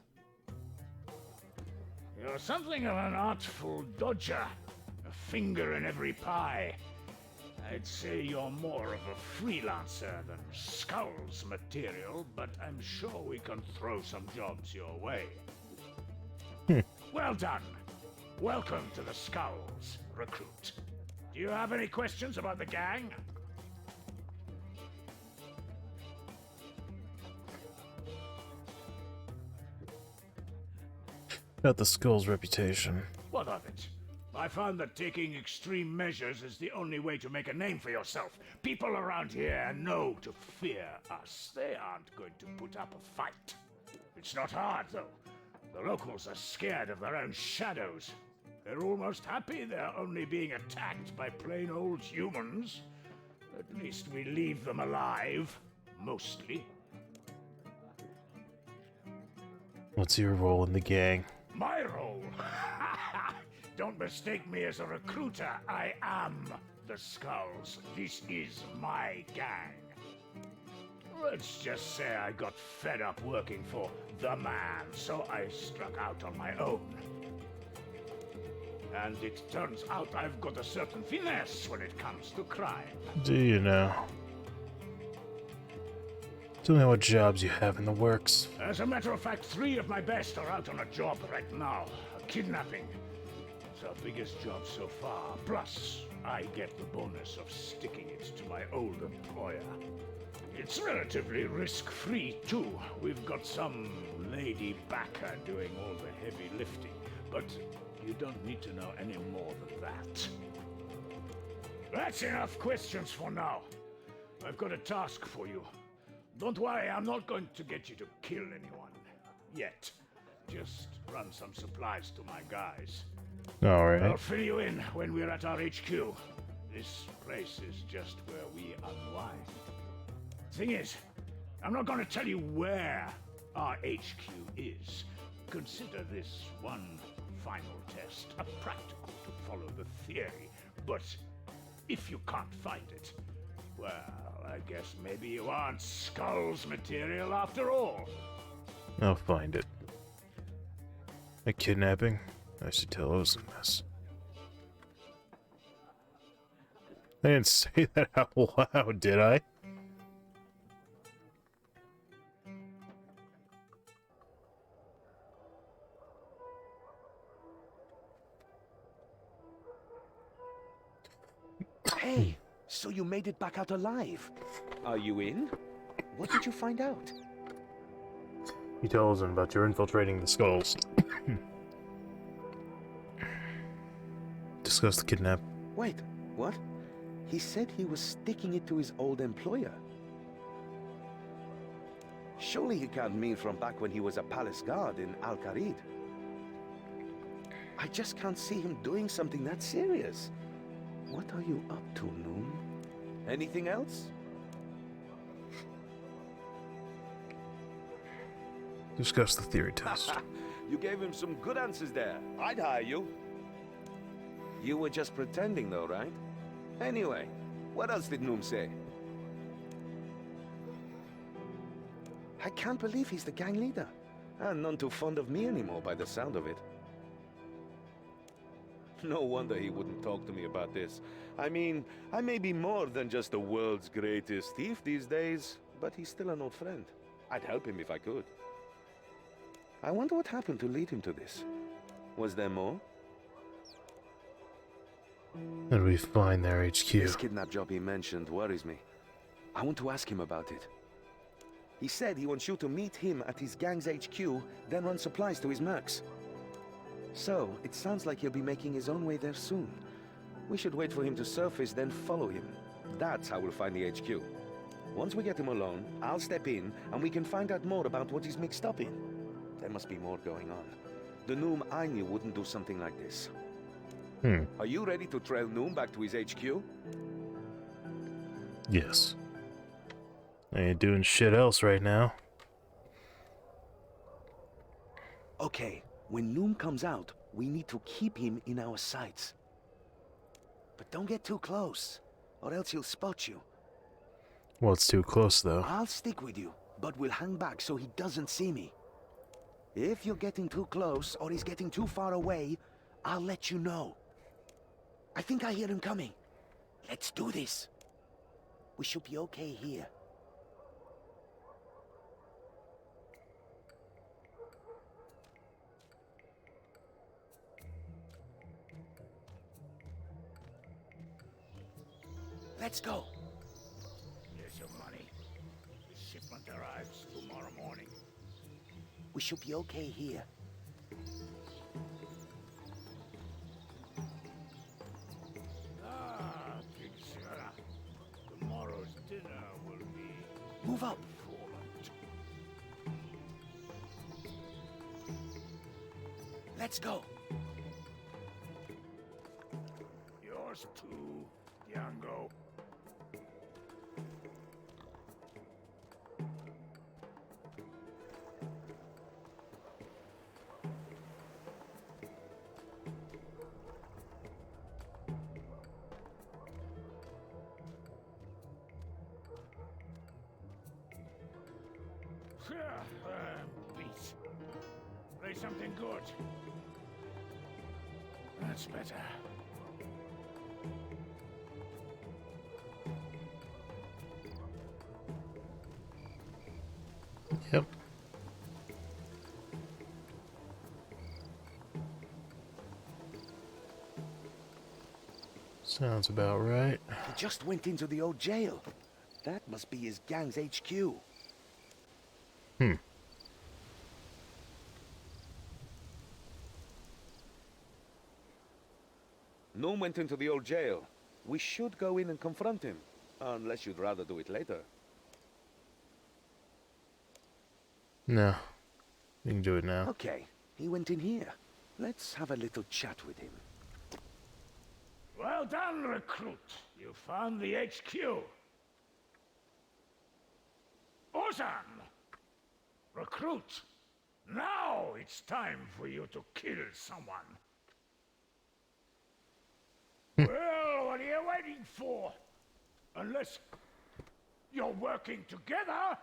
You're something of an artful dodger. A finger in every pie. I'd say you're more of a freelancer than Skulls material, but I'm sure we can throw some jobs your way. Well done. Welcome to the Skulls, recruit. Do you have any questions about the gang? About the Skull's reputation. What of it? I found that taking extreme measures is the only way to make a name for yourself. People around here know to fear us. They aren't going to put up a fight. It's not hard, though. The locals are scared of their own shadows. They're almost happy they're only being attacked by plain old humans. At least we leave them alive. Mostly. What's your role in the gang? My role? Don't mistake me as a recruiter. I am the Skulls. This is my gang. Let's just say I got fed up working for the man, so I struck out on my own. And it turns out I've got a certain finesse when it comes to crime. Do you know? Tell me what jobs you have in the works. As a matter of fact, 3 of my best are out on a job right now. A kidnapping. It's our biggest job so far. Plus, I get the bonus of sticking it to my old employer. It's relatively risk-free, too. We've got some lady backer doing all the heavy lifting. But you don't need to know any more than that. That's enough questions for now. I've got a task for you. Don't worry, I'm not going to get you to kill anyone. Yet. just run some supplies to my guys. All I'll right. fill you in when we're at our HQ. This place is just where we unwind. Thing is, I'm not going to tell you where our HQ is. Consider this one final test, a practical to follow the theory. But if you can't find it, well, I guess maybe you aren't Skull's material after all. I'll find it. A kidnapping? I should tell Oz in this. I didn't say that out loud, did I? Hey, so you made it back out alive. Are you in? What did you find out? He tells him about your infiltrating the skulls. Discuss the kidnap. Wait, what? He said he was sticking it to his old employer. Surely he can't mean from back when he was a palace guard in Al-Qarid. I just can't see him doing something that serious. What are you up to, Noom? Anything else? Discuss the theory test. You gave him some good answers there. I'd hire you. You were just pretending though, right? Anyway, what else did Noom say? I can't believe he's the gang leader. And none too fond of me anymore by the sound of it. No wonder he wouldn't talk to me about this. I mean, I may be more than just the world's greatest thief these days, but he's still an old friend. I'd help him if I could. I wonder what happened to lead him to this. Was there more? And we find their HQ. This kidnap job he mentioned worries me. I want to ask him about it. He said he wants you to meet him at his gang's HQ, then run supplies to his mercs. So, it sounds like he'll be making his own way there soon. We should wait for him to surface, then follow him. That's how we'll find the HQ. Once we get him alone, I'll step in, and we can find out more about what he's mixed up in. There must be more going on. The Noom I knew wouldn't do something like this. Are you ready to trail Noom back to his HQ? Yes. I ain't doing shit else right now. Okay, when Noom comes out, we need to keep him in our sights. But don't get too close, or else he'll spot you. Well, it's too close, though. I'll stick with you, but we'll hang back so he doesn't see me. If you're getting too close, or he's getting too far away, I'll let you know. I think I hear him coming. Let's do this. We should be okay here. Let's go. Here's your money. The shipment arrives tomorrow morning. We should be okay here. Ah, Big Sarah. Tomorrow's dinner will be... Move up. Forward. Let's go. Yours too, Django. Beat. Play something good. That's better. Yep. Sounds about right. He just went into the old jail. That must be his gang's HQ. Noom went into the old jail. We should go in and confront him. Unless you'd rather do it later. No. You can do it now. Okay, He went in here. Let's have a little chat with him. Well done, recruit. You found the HQ. Ozan! Recruit, now it's time for you to kill someone. Well, what are you waiting for? Unless you're working together?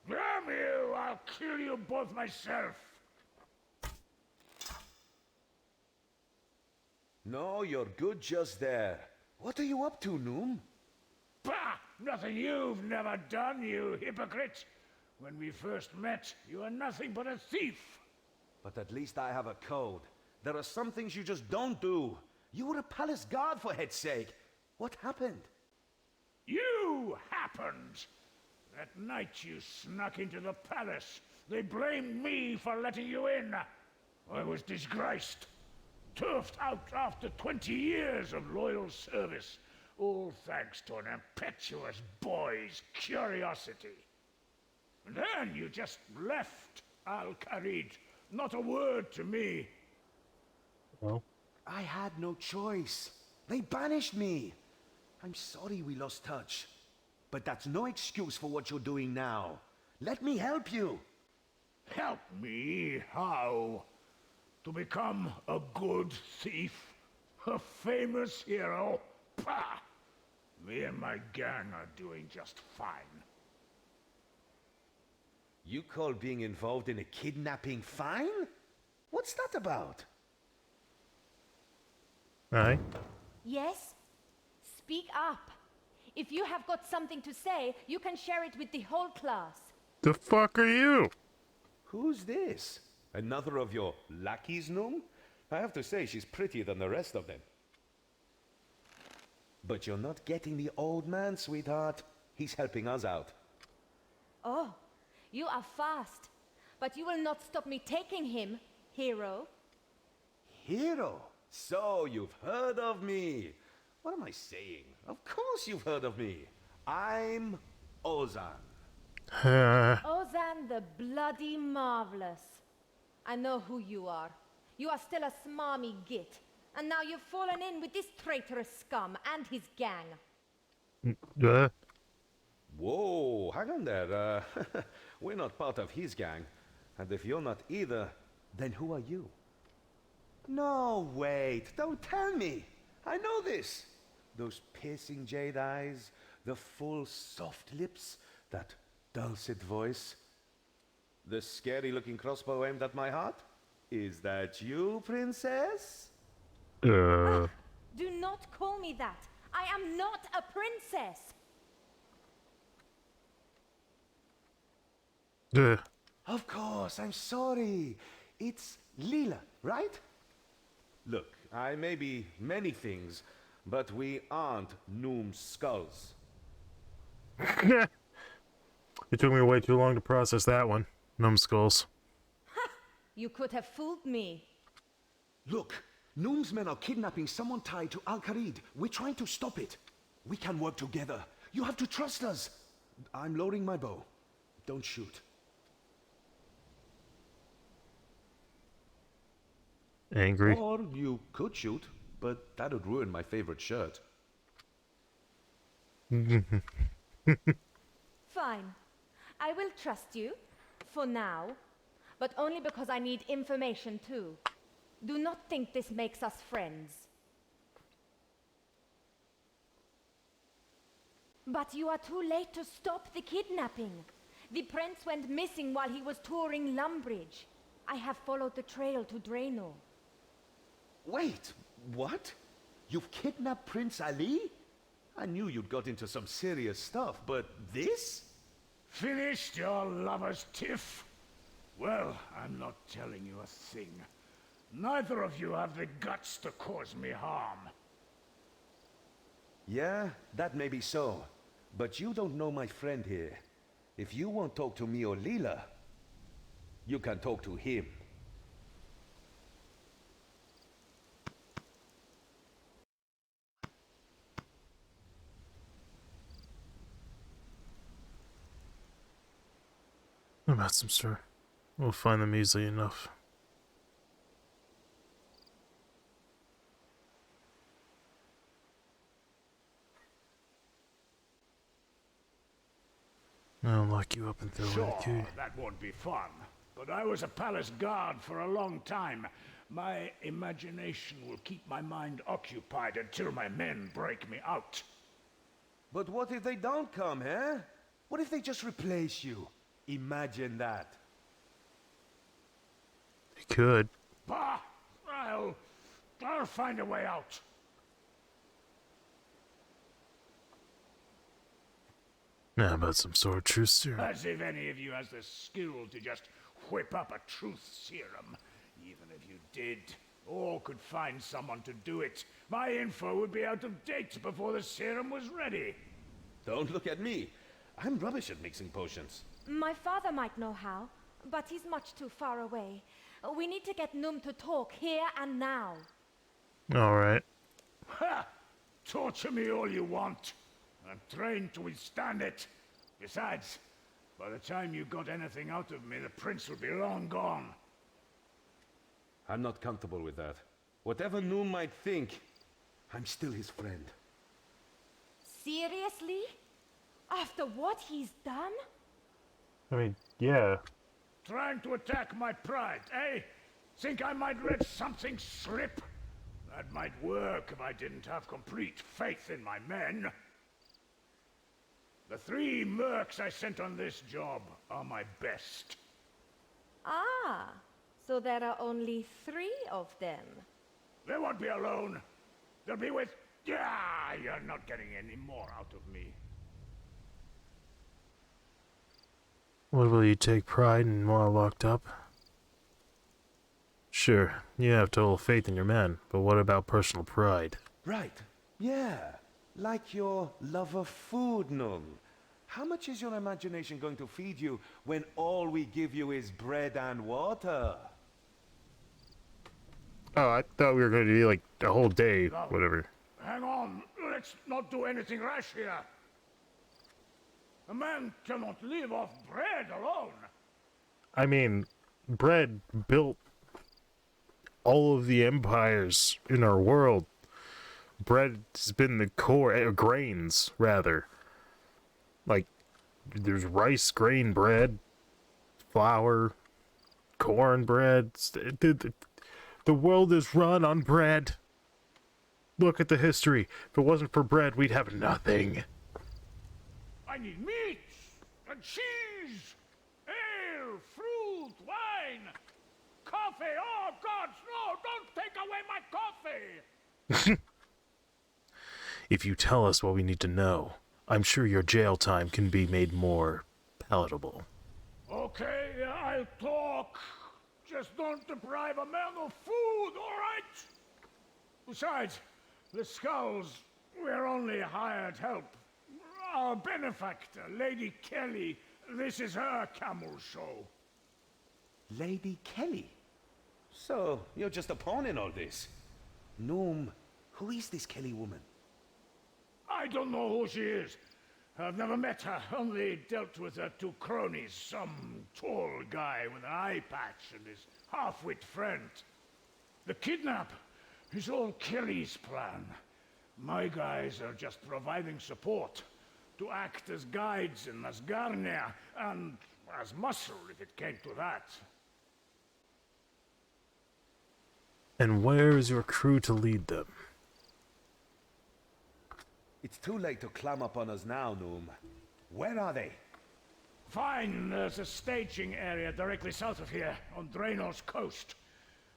Damn you, I'll kill you both myself. No, you're good just there. What are you up to, Noom? Bah! Nothing you've never done, you hypocrite! When we first met, you were nothing but a thief! But at least I have a code. There are some things you just don't do. You were a palace guard, for head's sake. What happened? You happened! That night you snuck into the palace. They blamed me for letting you in. I was disgraced. Turfed out after 20 years of loyal service. All thanks to an impetuous boy's curiosity. And then you just left Al-Kharid. Not a word to me. Well, I had no choice. They banished me. I'm sorry we lost touch. But that's no excuse for what you're doing now. Let me help you. Help me? How? To become a good thief? A famous hero? Pah! Me and my gang are doing just fine. You call being involved in a kidnapping fine? What's that about? aye. Yes? Speak up. If you have got something to say, you can share it with the whole class. The fuck are you? Who's this? Another of your lackeys, Noom? I have to say, she's prettier than the rest of them. But you're not getting the old man, sweetheart. He's helping us out. Oh, you are fast. But you will not stop me taking him, hero. Hero? So you've heard of me. What am I saying? Of course you've heard of me. I'm Ozan. Ozan the Bloody Marvelous. I know who you are. You are still a smarmy git. And now you've fallen in with this traitorous scum and his gang. Whoa, hang on there. We're not part of his gang. And if you're not either, then who are you? No, wait, don't tell me. I know this. Those piercing jade eyes, the full soft lips, that dulcet voice. The scary-looking crossbow aimed at my heart? Is that you, princess? Do not call me that. I am not a princess. Of course, I'm sorry. It's Lila, right? Look, I may be many things, but we aren't Noom's skulls. It took me way too long to process that one. Numbskulls. You could have fooled me. Look, Noom's men are kidnapping someone tied to Al-Kharid. We're trying to stop it. We can work together. You have to trust us. I'm loading my bow. Don't shoot. Angry. Or you could shoot, but that would ruin my favorite shirt. Fine. I will trust you. For now. But only because I need information too. Do not think this makes us friends. But you are too late to stop the kidnapping. The prince went missing while he was touring Lumbridge. I have followed the trail to Draenor. Wait, what? You've kidnapped Prince Ali? I knew you'd got into some serious stuff, but this? Finished your lover's tiff? Well, I'm not telling you a thing. Neither of you have the guts to cause me harm. Yeah, that may be so. But you don't know my friend here. If you won't talk to me or Leela, you can talk to him. What about some sir? We'll find them easily enough. I'll lock you up and throw away the key. Sure, that won't be fun. But I was a palace guard for a long time. My imagination will keep my mind occupied until my men break me out. But what if they don't come, eh? What if they just replace you? Imagine that. You could. Bah! I'll find a way out. How about some sort of truth serum? As if any of you has the skill to just whip up a truth serum. Even if you did, or could find someone to do it, my info would be out of date before the serum was ready. Don't look at me. I'm rubbish at mixing potions. My father might know how, but he's much too far away. We need to get Noom to talk here and now. Alright. Ha! Torture me all you want. I'm trained to withstand it. Besides, by the time you got anything out of me, the prince will be long gone. I'm not comfortable with that. Whatever Noom might think, I'm still his friend. Seriously? After what he's done? I mean, yeah. Trying to attack my pride, eh? Think I might let something slip? That might work if I didn't have complete faith in my men. The 3 mercs I sent on this job are my best. Ah, so there are only 3 of them. They won't be alone. They'll be with... Yeah, you're not getting any more out of me. What will you take pride in while locked up? Sure, you have total faith in your men, but what about personal pride? Right. Yeah. Like your love of food, Noom. How much is your imagination going to feed you when all we give you is bread and water? Oh, I thought we were going to do like a whole day, No. whatever. Hang on. Let's not do anything rash here. A man cannot live off bread alone. I mean, bread built all of the empires in our world. Bread has been the core, grains, rather. Like, there's rice grain bread, flour, corn bread. The world is run on bread. Look at the history. If it wasn't for bread, we'd have nothing. I need meat and cheese, ale, fruit, wine, coffee. Oh, gods, no, don't take away my coffee. If you tell us what we need to know, I'm sure your jail time can be made more palatable. Okay, I'll talk. Just don't deprive a man of food, all right? Besides, the Skulls, we're only hired help. Our benefactor, Lady Kelly, this is her camel show. Lady Kelly? So, you're just a pawn in all this. Noom, who is this Kelly woman? I don't know who she is. I've never met her, only dealt with her 2 cronies, some tall guy with an eye patch and his half-wit friend. The kidnap is all Kelly's plan. My guys are just providing support, to act as guides in Asgarnia, and as muscle if it came to that. And where is your crew to lead them? It's too late to climb up on us now, Noom. Where are they? Fine, there's a staging area directly south of here, on Draenor's coast.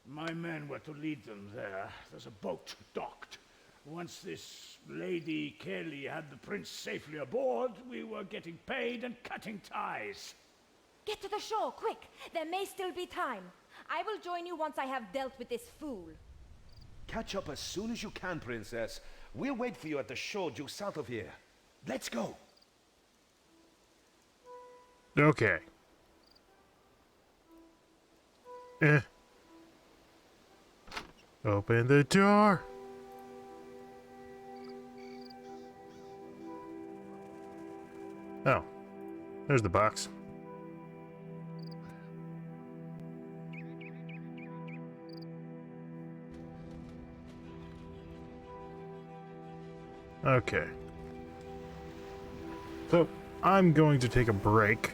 My men were to lead them there. There's a boat docked. Once this Lady Kelly had the prince safely aboard, we were getting paid and cutting ties. Get to the shore, quick! There may still be time. I will join you once I have dealt with this fool. Catch up as soon as you can, Princess. We'll wait for you at the shore due south of here. Let's go! Okay. Open the door! Oh. There's the box. Okay. So, I'm going to take a break.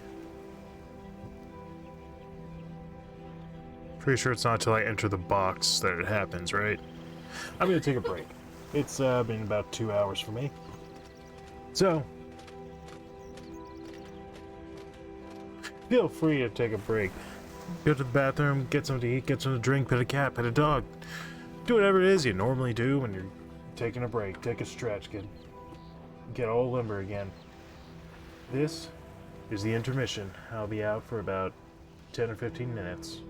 Pretty sure it's not until I enter the box that it happens, right? I'm going to take a break. It's been about 2 hours for me. So, feel free to take a break. Go to the bathroom, get something to eat, get something to drink, pet a cat, pet a dog. Do whatever it is you normally do when you're taking a break. Take a stretch, get all limber again. This is the intermission. I'll be out for about 10 or 15 minutes.